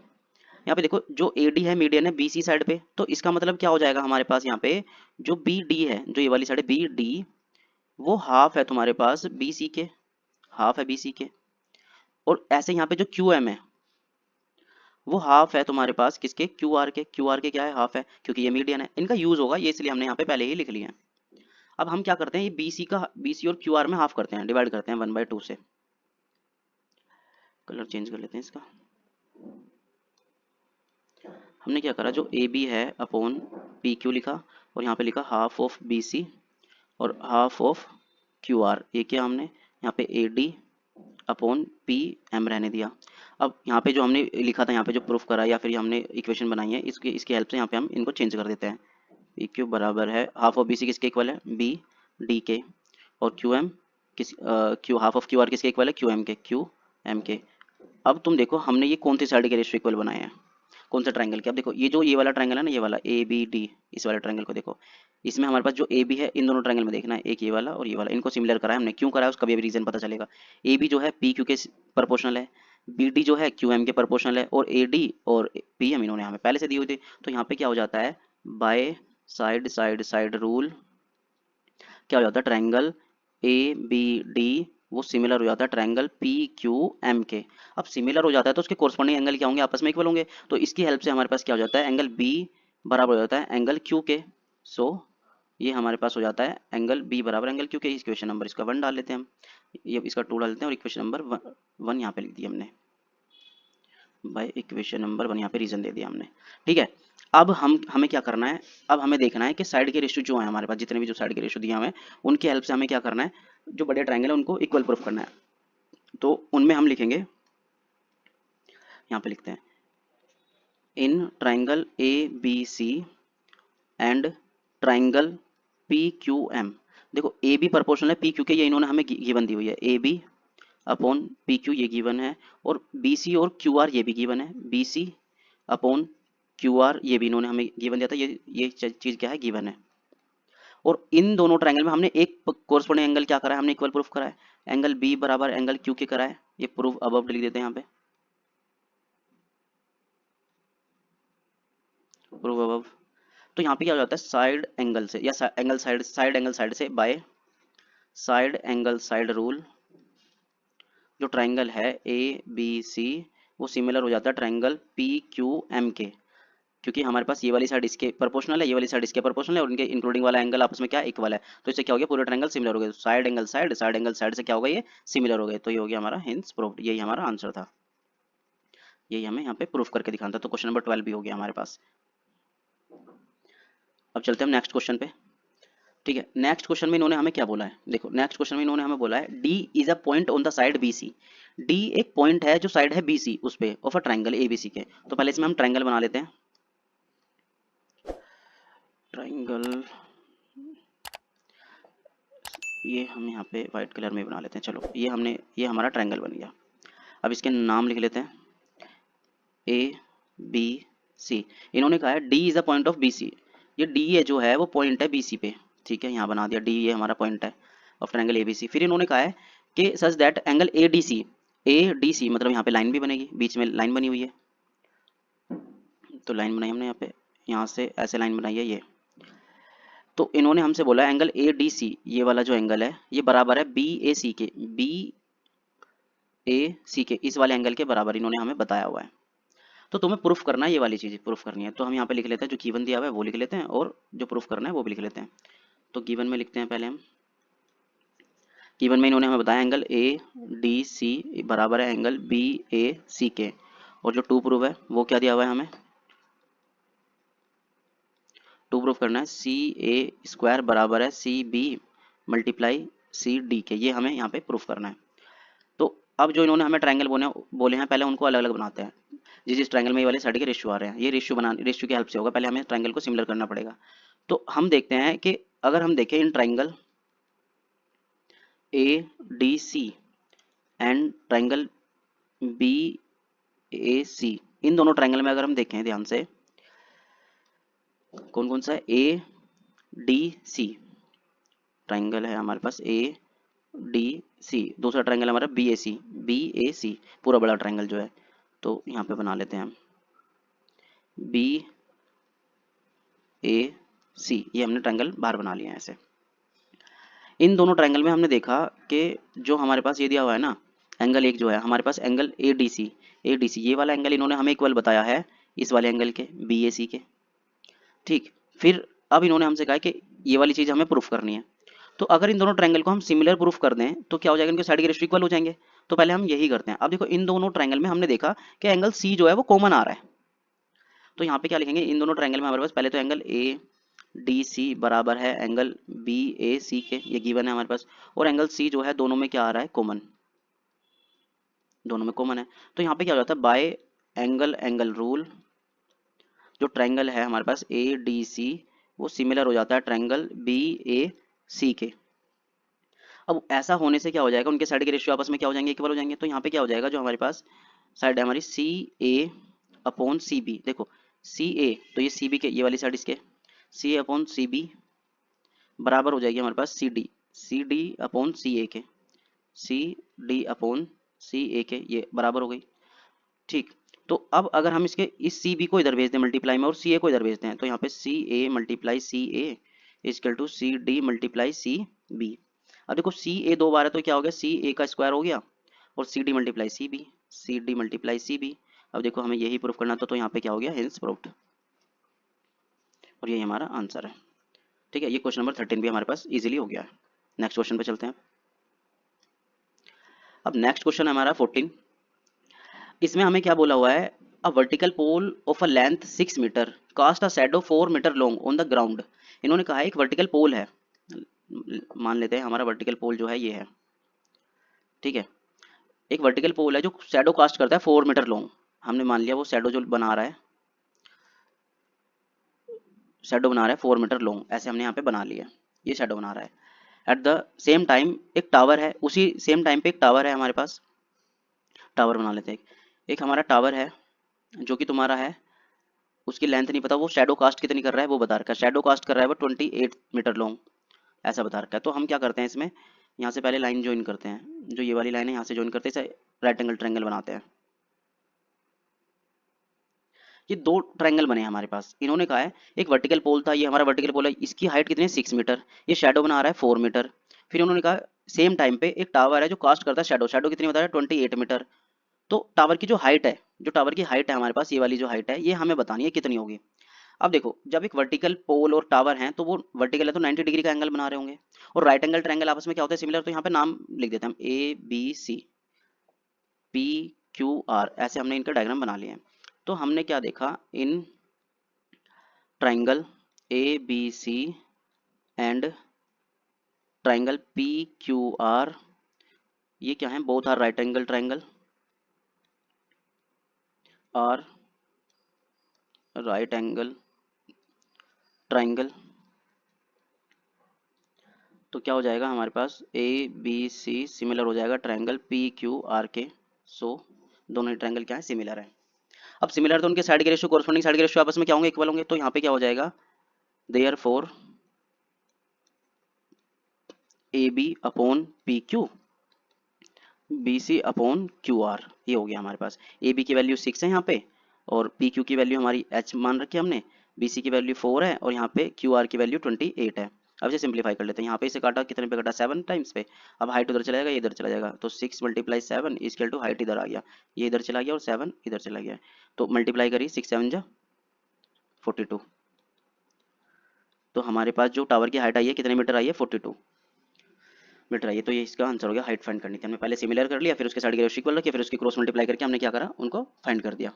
यहाँ पे देखो जो ए डी है मीडियन है बी सी साइड पे, तो इसका मतलब क्या हो जाएगा हमारे पास यहाँ पे जो बी डी है, जो ये वाली साइड है बी डी, वो हाफ है तुम्हारे पास बी सी के, हाफ है बी सी के। और ऐसे यहाँ पे जो क्यू एम है वो हाफ है तुम्हारे पास किसके, क्यू आर के। क्यू आर के क्या है, हाफ है, क्योंकि ये मीडियन है। इनका यूज होगा ये, इसलिए हमने यहाँ पे पहले ही लिख लिया है। अब हम क्या करते हैं, ये बी सी का, बी सी और क्यू आर में हाफ करते हैं, डिवाइड करते हैं 1/2 से। कलर चेंज कर लेते हैं इसका। हमने क्या करा, जो ए बी है अपॉन पी क्यू लिखा, और यहाँ पे लिखा हाफ ऑफ बी सी और हाफ ऑफ क्यू आर। ये क्या हमने यहाँ पे A D upon P M रहने दिया। अब यहाँ पे जो हमने लिखा था, यहाँ पे जो प्रूफ करा या फिर हमने इक्वेशन बनाई है, इसकी हेल्प से यहाँ पे हम इनको चेंज कर देते हैं। पी क्यू बराबर है हाफ ऑफ बी सी किसके इक्वल है, बी डी के, और क्यू एम किस Q half of Q R किसके इक्वल है, क्यू एम के, क्यू एम के। अब तुम देखो हमने ये कौन सी साइड के रेशियो इक्वल बनाए हैं, कौन सा ट्रायंगल के। अब देखो ये जो ये वाला ट्रायंगल है ना, ये वाला ए बी डी, इस वाले ट्रायंगल को देखो, इसमें हमारे पास जो ए बी है, इन दोनों ट्रायंगल में देखना है, एक ये वाला और ये वाला, इनको सिमिलर करा है हमने। क्यों करा है उसका भी अभी रीजन पता चलेगा। ए बी जो है पी क्यू के प्रोपोर्शनल है, बी डी जो है क्यू एम के प्रोपोर्शनल है, और ए डी और पी एम इन्होंने हमें पहले से दी हुई थी। तो यहाँ पे क्या हो जाता है, bye side side side rule क्या हो जाता है, ट्रायंगल ए बी डी वो सिमिलर हो जाता है ट्रायंगल पी क्यू एम के। अब सिमिलर हो जाता है तो उसके कोरस्पॉन्डिंग एंगल क्या होंगे, आपस में इक्वल होंगे। तो इसकी हेल्प से हमारे पास क्या हो जाता है, एंगल बी बराबर हो जाता है एंगल क्यू के। सो ये हमारे पास हो जाता है एंगल बी बराबर एंगल क्यू के। इक्वेशन नंबर इसका 1 डाल लेते हैं हम, ये इसका 2 डाल लेते हैं, और इक्वेशन नंबर 1 यहाँ पे लिख दिया हमने, बाय इक्वेशन नंबर 1 यहाँ पे रीजन दे दिया हमने। ठीक है, अब हमें क्या करना है, अब हमें देखना है कि साइड के रेशियो जो है हमारे पास, जितने भी जो साइड के रेशियो दिए हमें, उनकी हेल्प से हमें क्या करना है, जो बड़े ट्रायंगल है उनको इक्वल प्रूफ करना है। तो उनमें हम लिखेंगे, यहाँ पे लिखते हैं, इन triangle A B C and triangle P Q M. देखो ए बी प्रोपोर्शनल है पी क्यू के, ये इन्होंने हमें गिवन दी हुई है, A B upon P Q ये गिवन है, और बी सी और क्यू आर ये भी गिवन है, B C upon Q R ये भी इन्होंने हमें गिवन दिया था, ये चीज क्या है, गिवन है। और इन दोनों ट्रायंगल में हमने एक कोरस्पोंडिंग एंगल क्या करा है, हमने इक्वल प्रूफ करा है, एंगल बी बराबर एंगल क्यू के करा है। ये प्रूफ अब लिख देते हैं यहाँ पे, प्रूफ अब। तो यहाँ पे क्या हो जाता है, साइड एंगल से या angle side, side angle side से by side angle side rule, जो ट्रायंगल है ए बी सी वो सिमिलर हो जाता है ट्रायंगल पी क्यू एम के, क्योंकि हमारे पास ये वाली साइड इसके प्रोपोर्शनल है, ये वाली साइड इसके प्रोपोर्शनल है, और इनके इंक्लूडिंग वाला एंगल आपस में क्या इक्वल है। तो इससे क्या हो गया, पूरे ट्रायंगल सिमिलर हो गए। Side angle side, side angle side से क्या हो गया, ये सिमिलर हो गए। तो ये हो गया हमारा हिंस प्रूव्ड, यही हमारा आंसर था, यही हमें यहाँ पे प्रूफ करके दिखाना था। तो क्वेश्चन नंबर 12 भी हो गया हमारे पास। अब चलते हैं हम नेक्स्ट क्वेश्चन पे। ठीक है, नेक्स्ट क्वेश्चन में इन्होंने हमें क्या बोला है, देखो नेक्स्ट क्वेश्चन में इन्होंने हमें बोला है D is a point on the side B C. D एक पॉइंट है जो साइड है बी सी उस पे of a triangle A B C के। तो पहले इसमें हम ट्रायंगल बना लेते हैं, ट्रायंगल ये हम यहाँ पे व्हाइट कलर में बना लेते हैं। चलो ये हमारा ट्रायंगल बन गया। अब इसके नाम लिख लेते हैं, ए बी सी। इन्होंने कहा है D is a point of B C, ये डी है जो है वो पॉइंट है बी सी पे। ठीक है, यहाँ बना दिया, डी ये हमारा पॉइंट है of triangle A B C. फिर इन्होंने कहा है कि such that angle A D C मतलब यहाँ पे लाइन भी बनेगी, बीच में लाइन बनी हुई है। तो लाइन बनाई हमने यहाँ पे, यहाँ से ऐसे लाइन बनाई है ये। तो इन्होंने हमसे बोला एंगल ए डी सी, ये वाला जो एंगल है ये बराबर है बी ए सी के, बी ए सी के इस वाले एंगल के बराबर इन्होंने हमें बताया हुआ है। तो तुम्हें प्रूफ करना है, ये वाली चीज़ प्रूफ करनी है। तो हम यहाँ पे लिख लेते हैं, जो गिवन दिया हुआ है वो लिख लेते हैं, और जो प्रूफ करना है वो भी लिख लेते हैं। तो गिवन में लिखते हैं पहले हम, गिवन में इन्होंने हमें बताया एंगल ए डी सी बराबर है एंगल बी ए सी के, और जो टू प्रूफ है वो क्या दिया हुआ है हमें, टू प्रूफ करना है सी ए स्क्वायर बराबर है C B multiply C D के, ये हमें यहाँ पे प्रूफ करना है। तो अब जो इन्होंने हमें ट्रायंगल बोले बोले हैं, पहले उनको अलग अलग बनाते हैं। जिस ट्रायंगल में ये वाले साइड के रेशियो आ रहे हैं, ये रेशियो की हेल्प से होगा। पहले हमें ट्रायंगल को सिमिलर करना पड़ेगा। तो हम देखते हैं कि अगर हम देखें in triangle A D C and triangle B A C, इन दोनों ट्रायंगल में अगर हम देखें ध्यान से, कौन कौन सा है, ए डी सी ट्रायंगल है हमारे पास, ए डी सी। दूसरा ट्रायंगल हमारा बी ए सी पूरा बड़ा ट्रायंगल जो है, तो यहाँ पे बना लेते हैं हम बी ए सी, ये हमने ट्रायंगल बाहर बना लिया है ऐसे। इन दोनों ट्रायंगल में हमने देखा कि जो हमारे पास ये दिया हुआ है ना, एंगल एक जो है हमारे पास एंगल ए डी सी, ये वाला एंगल इन्होंने हमें इक्वल बताया है इस वाले एंगल के बी ए सी के। ठीक, फिर अब इन्होंने हमसे कहा कि ये वाली चीज़ हमें प्रूफ करनी है। तो अगर इन दोनों ट्रायंगल को हम सिमिलर प्रूफ कर दें तो क्या हो जाएगा, इनके साइड के रेशियो इक्वल हो जाएंगे। तो पहले हम यही करते हैं। अब देखो इन दोनों ट्रायंगल में हमने देखा कि एंगल सी जो है वो कॉमन आ रहा है। तो यहाँ पे क्या लिखेंगे, इन दोनों ट्रायंगल में हमारे पास पहले तो एंगल ए डी सी बराबर है एंगल बी ए सी के, ये गिवन है हमारे पास। और एंगल सी जो है दोनों में क्या आ रहा है, कॉमन, दोनों में कॉमन है। तो यहाँ पे क्या हो जाता है, बाय एंगल रूल जो ट्रायंगल है हमारे पास ए डी सी वो सिमिलर हो जाता है ट्रायंगल बी ए सी के। अब ऐसा होने से क्या हो जाएगा, उनके साइड के रेशियो आपस में क्या हो जाएंगे, इक्वल हो जाएंगे। तो यहाँ पे क्या हो जाएगा, जो हमारे पास साइड है हमारी सी ए अपॉन सी बी, देखो सी ए तो ये सी बी के, ये वाली साइड इसके सी ए अपॉन सी बी बराबर हो जाएगी हमारे पास सी डी अपॉन सी ए के, सी डी अपॉन सी ए के, ये बराबर हो गई। ठीक, तो अब अगर हम इसके इस सी बी को इधर भेज दें मल्टीप्लाई में और सी ए को इधर भेज दें, तो यहाँ पे C A multiply C A equal to C D multiply C B. अब देखो सी ए दो बार है तो क्या हो गया, सी ए का स्क्वायर हो गया और C D multiply C B, C D multiply C B. अब देखो हमें यही प्रूफ करना था, तो यहाँ पे क्या हो गया, हेंस प्रूव्ड, और यही हमारा आंसर है। ठीक है, ये क्वेश्चन नंबर 13 भी हमारे पास इजीली हो गया है। नेक्स्ट क्वेश्चन पे चलते हैं। अब नेक्स्ट क्वेश्चन है हमारा 14। इसमें हमें क्या बोला हुआ है, a vertical pole of a length 6 metre cast a shadow 4 metre long on the ground. इन्होंने कहा है एक वर्टिकल पोल है, मान लेते हैं हमारा वर्टिकल पोल जो है ये है। ठीक है, एक वर्टिकल पोल है जो शैडो कास्ट करता है 4 मीटर लॉन्ग। हमने मान लिया वो शैडो जो बना रहा है, शैडो बना रहा है 4 मीटर लॉन्ग, ऐसे हमने यहाँ पे बना लिया, ये शैडो बना रहा है। एट द सेम टाइम एक टावर है, उसी सेम टाइम पे एक टावर है हमारे पास, टावर बना लेते हैं। एक हमारा टावर है जो कि तुम्हारा है, उसकी लेंथ नहीं पता, वो शैडो कास्ट कितनी कर रहा है वो बता रखा है, शैडो कास्ट कर रहा है वो 28 मीटर लॉन्ग, ऐसा बता रखा है। तो हम क्या करते हैं इसमें, यहाँ से पहले लाइन ज्वाइन करते हैं, जो ये वाली लाइन है यहाँ से ज्वाइन करते हैं, इसे राइट एंगल ट्रायंगल बनाते हैं। ये दो ट्रायंगल बने हैं हमारे पास। इन्होंने कहा है एक वर्टिकल पोल था, ये हमारा वर्टिकल पोल है, इसकी हाइट कितनी है 6 मीटर, ये शैडो बना रहा है 4 मीटर। फिर उन्होंने कहा सेम टाइम पे एक टावर है जो कास्ट करता है शैडो, शैडो कितनी बता रहा है 28 मीटर। तो टावर की जो हाइट है, जो टावर की हाइट है हमारे पास, ये वाली जो हाइट है ये हमें बतानी है कितनी होगी। अब देखो जब एक वर्टिकल पोल और टावर है तो वो वर्टिकल है तो 90 डिग्री का एंगल बना रहे होंगे, और राइट एंगल ट्रायंगल आपस में क्या होता है, सिमिलर। तो यहाँ पे नाम लिख देते हैं हम A B C P Q R, ऐसे हमने इनका डायग्राम बना लिया है। तो हमने क्या देखा, इन triangle A B C and triangle P Q R, ये क्या है, both are right angle triangle, are right angle triangle. तो क्या हो जाएगा हमारे पास, ए बी सी सिमिलर हो जाएगा ट्रायंगल पी क्यू आर के। सो दोनों ही ट्रायंगल क्या है, सिमिलर है। अब सिमिलर तो उनके साइड के रेशियो, कोरस्पोंडिंग साइड के रेशियो आपस में क्या होंगे, इक्वल होंगे। तो यहाँ पे क्या हो जाएगा, therefore A B upon P Q, B C upon Q R, ये हो गया हमारे पास। ए बी की वैल्यू 6 है यहाँ पे, और पी क्यू की वैल्यू हमारी एच मान रखी है हमने, बी सी की वैल्यू 4 है, और यहाँ पे क्यू आर की वैल्यू 28 है। अब इसे सिंप्लीफाई कर लेते हैं, यहाँ पे इसे काटा कितने पे काटा, 7 टाइम्स पे। अब हाइट उधर चला जाएगा, ये इधर चला जाएगा, तो 6 मल्टीप्लाई 7 इक्वल टू हाइट इधर आ गया, ये इधर चला गया और 7 इधर चला गया। तो मल्टीप्लाई करिए, 6 7 जा 42। तो हमारे पास जो टावर की हाइट आई है कितने मीटर आई है, 42। मीटर है ये, तो ये इसका आंसर हो गया। हाइट फाइंड करनी थी हमने, पहले सिमिलर कर लिया, फिर उसके साइड के रेशियो इक्वल रखे, फिर उसकी क्रॉस मल्टीप्लाई करके हमने क्या करा, उनको फाइंड कर दिया,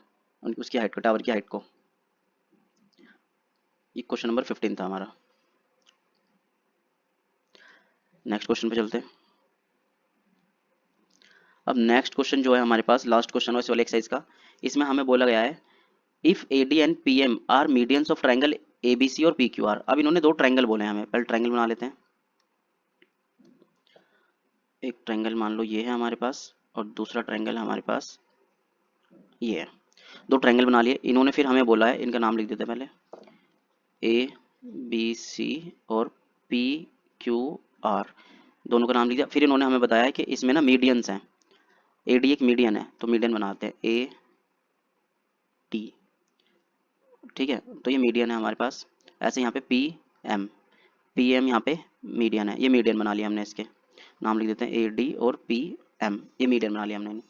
उसकी हाइट को, टावर की हाइट को। ये क्वेश्चन नंबर 15 था हमारा। नेक्स्ट क्वेश्चन पे चलते हैं। अब नेक्स्ट क्वेश्चन जो है हमारे पास, लास्ट क्वेश्चन है इस वाले एक्सरसाइज का। इसमें हमें बोला गया है if A D and P M are medians of triangle A B C और पी क्यू आर। अब इन्होंने दो ट्राइंगल बोले हैं हमें, पहले ट्राइंगल बना लेते हैं। एक ट्राइंगल मान लो ये है हमारे पास, और दूसरा ट्राइंगल हमारे पास ये है। दो ट्राइंगल बना लिए इन्होंने, फिर हमें बोला है, इनका नाम लिख देते हैं पहले, ए बी सी और पी क्यू आर, दोनों का नाम लिख दिया। फिर इन्होंने हमें बताया है कि इसमें ना मीडियंस हैं, ए डी एक मीडियन है, तो मीडियन बनाते हैं ए टी, ठीक है, तो ये मीडियन है हमारे पास। ऐसे यहाँ पे पी एम यहाँ पे मीडियन है, ये मीडियन बना लिया हमने, इसके नाम लिख देते हैं ए डी और पी एम, ये मीडियन बना लिया हमने।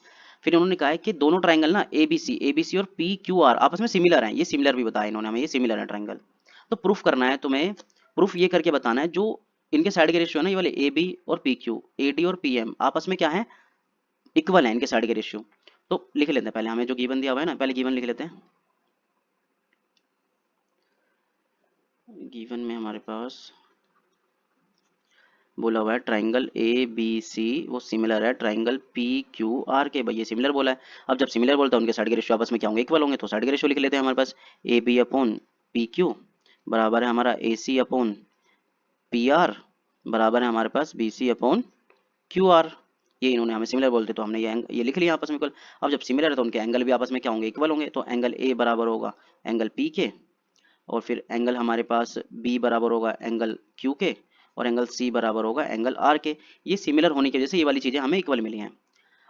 फिर उन्होंने कहा है कि दोनों ट्राइंगल ना ए बी सी और पी क्यू आर आपस में सिमिलर हैं, ये सिमिलर भी बताया इन्होंने हमें, ये सिमिलर है ट्राइंगल। तो प्रूफ करना है तुम्हें, प्रूफ ये करके बताना है जो इनके साइड के रेशियो है ना, ये वाले ए बी और पी क्यू, ए डी और पी एम आपस में क्या है, इक्वल है इनके साइड के रेशियो। तो लिख लेते हैं पहले, हमें जो गिवन दिया हुआ है ना, पहले गिवन लिख लेते हैं। गिवन में हमारे पास बोला हुआ है ट्राइंगल ए बी सी वो सिमिलर है ट्राइंगल पी क्यू आर के, भाई ये सिमिलर बोला है। अब जब सिमिलर बोलता है उनके साइड के रेशियो आपस में क्या होंगे, इक्वल होंगे, तो साइड के रेशियो लिख लेते हैं हमारे पास, A B upon P Q बराबर है हमारा A C upon P R बराबर है हमारे पास B C upon Q R. ये इन्होंने हमें सिमिलर बोलते, तो हमने ये लिख लिया आपस में इक्वल। अब जब सिमिलर है तो उनके एंगल भी आपस में क्या होंगे, इक्वल होंगे, तो एंगल ए बराबर होगा एंगल पी के, और फिर एंगल हमारे पास बी बराबर होगा एंगल क्यू के, और एंगल सी बराबर होगा एंगल आर के। ये सिमिलर होने की वजह से ये वाली चीज़ें हमें इक्वल मिली हैं।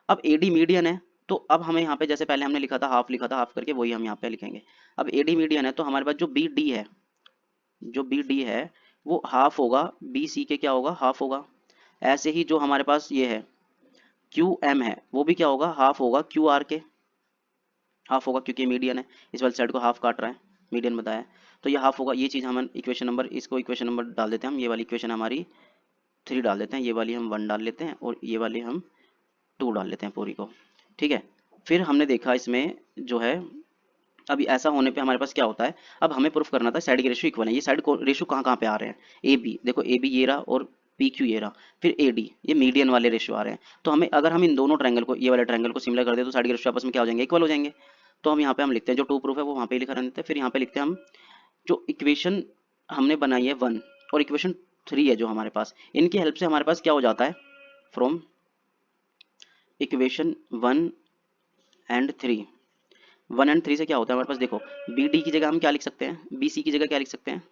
अब ए डी मीडियन है, तो अब हमें यहाँ पे जैसे पहले हमने लिखा था हाफ, लिखा था हाफ करके, वही हम यहाँ पे लिखेंगे। अब ए डी मीडियन है तो हमारे पास जो बी डी है, जो बी डी है वो हाफ होगा बी सी के, क्या होगा, हाफ होगा। ऐसे ही जो हमारे पास ये है क्यू एम है, वो भी क्या होगा, हाफ होगा क्यू आर के, हाफ होगा क्योंकि मीडियन है, इस वाली साइड को हाफ काट रहा है, मीडियन बताया है, तो ये हाफ होगा। ये चीज़ हम इक्वेशन नंबर, इसको इक्वेशन नंबर डाल देते हैं हम, ये वाली इक्वेशन हमारी 3 डाल देते हैं, ये वाली हम 1 डाल लेते हैं, और ये वाली हम 2 डाल लेते हैं पूरी को, ठीक है। फिर हमने देखा इसमें जो है, अभी ऐसा होने पे हमारे पास क्या होता है, अब हमें प्रूफ करना था साइड के रेशियो इक्वल है। ये साइड को रेशियो कहाँ कहाँ पे आ रहे हैं, ए बी, देखो ए बी ये रहा और पी क्यू ये रहा, फिर ए डी, ये मीडियन वाले रेशियो आ रहे हैं। तो हमें अगर हम इन दोनों ट्रायंगल को, ये वाले ट्रायंगल को सिमिलर कर दे तो साइड के रेशियो आपस में क्या हो जाएंगे, इक्वल हो जाएंगे। तो हम यहाँ पे हम लिखते हैं, जो टू प्रूफ है वो वहाँ पे लिखा रहते हैं। फिर यहाँ पे लिखते हैं हम जो इक्वेशन हमने बनाई है 1 और इक्वेशन 3 है जो हमारे पास, इनकी हेल्प से हमारे पास क्या हो जाता है, फ्रॉम इक्वेशन 1 एंड 3, 1 एंड 3 से क्या होता है हमारे पास, देखो बी डी की जगह हम क्या लिख सकते हैं, बी सी की जगह क्या लिख सकते हैं,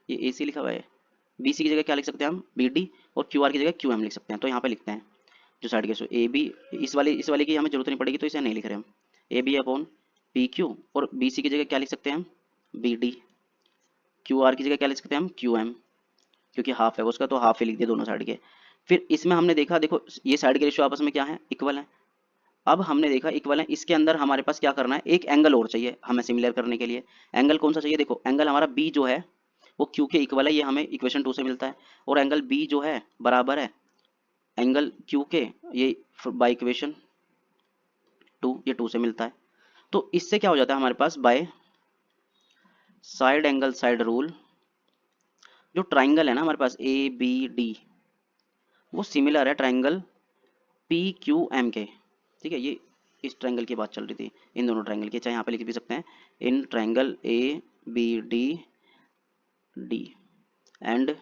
ये ए सी लिखा हुआ है, बी सी की जगह क्या लिख सकते हैं हम, बी डी, और क्यू आर की जगह क्यू एम लिख सकते हैं। तो यहाँ पे लिखते हैं जो साइड के ए बी, इस वाले की हमें जरूरत नहीं पड़ेगी तो इसे नहीं लिख रहे हम, A B upon P Q, और बी सी की जगह क्या लिख सकते हैं हम, बी डी, क्यू आर की जगह क्या लिख सकते हैं हम, क्यू एम, क्योंकि हाफ है उसका तो हाफ ही लिख दिया दोनों साइड के। फिर इसमें हमने देखा, देखो ये साइड के रेशियो आपस में क्या है, इक्वल है। अब हमने देखा इक्वल है, इसके अंदर हमारे पास क्या करना है, एक एंगल और चाहिए हमें सिमिलर करने के लिए। एंगल कौन सा चाहिए, देखो एंगल हमारा बी जो है वो क्यू के इक्वल है, ये हमें इक्वेशन 2 से मिलता है, और एंगल बी जो है बराबर है एंगल क्यू के, ये बाय इक्वेशन 2, ये 2 से मिलता है। तो इससे क्या हो जाता है हमारे पास, by side angle side rule, जो ट्राइंगल है ना हमारे पास ए बी डी, वो सिमिलर है ट्राइंगल पी क्यू एम के, ठीक है। ये इस ट्राइंगल की बात चल रही थी, इन दोनों ट्राइंगल की, चाहे यहाँ पे लिख भी सकते हैं, in triangle A B D D and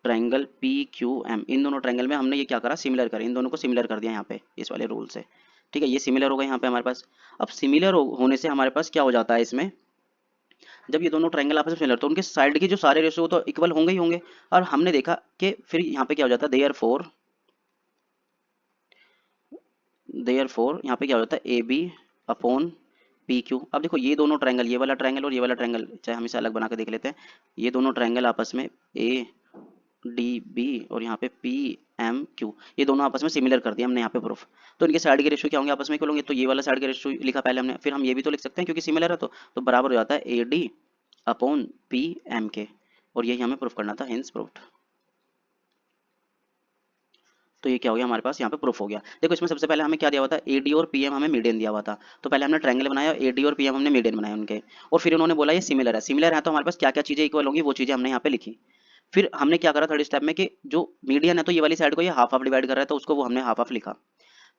triangle P Q M, इन दोनों ट्राइंगल में हमने ये क्या करा, सिमिलर करा, इन दोनों को सिमिलर कर दिया यहाँ पे इस वाले रूल से, ठीक है। ये सिमिलर होगा यहाँ पे हमारे पास। अब सिमिलर होने से हमारे पास क्या हो जाता है इसमें, जब ये दोनों ट्राइंगल आपस में सिमिलर, तो उनके साइड के जो सारे रेशियो तो इक्वल होंगे ही होंगे। और हमने देखा कि फिर यहाँ पे क्या हो जाता है, देयरफॉर यहाँ पे क्या हो जाता है, A B upon P Q. अब देखो ये दोनों ट्रायंगल, ये वाला ट्रायंगल और ये वाला ट्रायंगल, चाहे हम इसे अलग बना के देख लेते हैं, ये दोनों ट्रायंगल आपस में ए डी बी और यहाँ पे पी एम क्यू, ये दोनों आपस में सिमिलर कर दिया हमने यहाँ पे प्रूफ। तो इनके साइड के रेशियो क्या होंगे, आपस में इक्वल होंगे। तो ये वाला साइड के रेशियो लिखा पहले हमने, फिर हम ये भी तो लिख सकते हैं क्योंकि सिमिलर है, तो बराबर हो जाता है A D upon P M के, और यही हमें प्रूफ करना था, हेंस प्रूफ्ड। तो ये क्या हो गया हमारे पास यहाँ पे प्रूफ हो गया। देखो इसमें सबसे पहले हमें क्या दिया हुआ था, एडी और पीएम हमें मीडियन दिया हुआ था। तो पहले हमने ट्रायंगल बनाया, एडी और पीएम हमने मीडियन बनाए उनके, और फिर उन्होंने बोला ये सिमिलर है। सिमिलर है तो हमारे पास क्या क्या चीज़ें इक्वल होंगी वो चीज़ें हमने यहाँ पे लिखी। फिर हमने क्या करा थर्ड स्टेप में कि जो मीडियन है तो ये वाली साइड को ये हाफ हाफ डिवाइड कर रहा है, तो उसको वो हमने हाफ हाफ लिखा।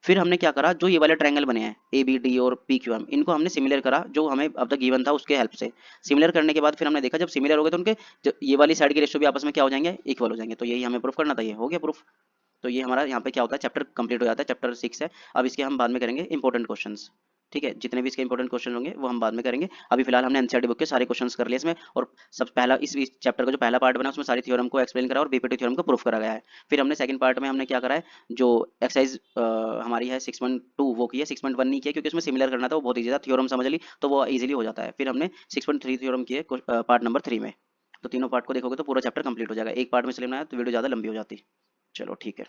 फिर हमने क्या करा, जो ये वाले ट्रायंगल बने हैं ए बी डी और पी क्यू एम, इनको हमने सिमिलर करा जो हमें अब तक गिवन था उसके हेल्प से। सिमिलर करने के बाद फिर हमने देखा जब सिमिलर हो गए तो उनके ये वाली साइड के रेशियो भी आपस में क्या हो जाएंगे, इक्वल हो जाएंगे। तो यही हमें प्रूफ करना था, ये हो गया प्रूफ। तो ये हमारा यहाँ पे क्या होता है, चैप्टर कंप्लीट हो जाता है, चैप्टर 6 है। अब इसके हम बाद में करेंगे इंपॉर्टेंट क्वेश्चंस। ठीक है, जितने भी इसके इंपॉर्टेंट क्वेश्चन होंगे वो हम बाद में करेंगे। अभी फिलहाल हमने एनसीईआरटी बुक के सारे क्वेश्चंस कर लिए इसमें, और सब पहला इस चैप्टर का जो पहला पार्ट बना उसमें सारी थ्योरम को एक्सप्लेन करा और बीपीटी थ्योरम को प्रूफ करा गया है। फिर हमने सेकंड पार्ट में हमने क्या करा है, जो एक्सरसाइज हमारी है 6.2 वो की है, 6.1 नहीं किया क्योंकि उसमें सिमिलर करना था, वो बहुत ईजी था, थ्योरम समझ ली तो वो इजीली हो जाता है। फिर हमने 6.3 थ्योरम किए पार्ट नंबर 3 में। तो तीनों पार्ट को देखोगे तो पूरा चैप्टर कंप्लीट हो जाएगा। एक पार्ट में इसलिए बनाया तो वीडियो ज़्यादा लंबी हो जाती। चलो ठीक है।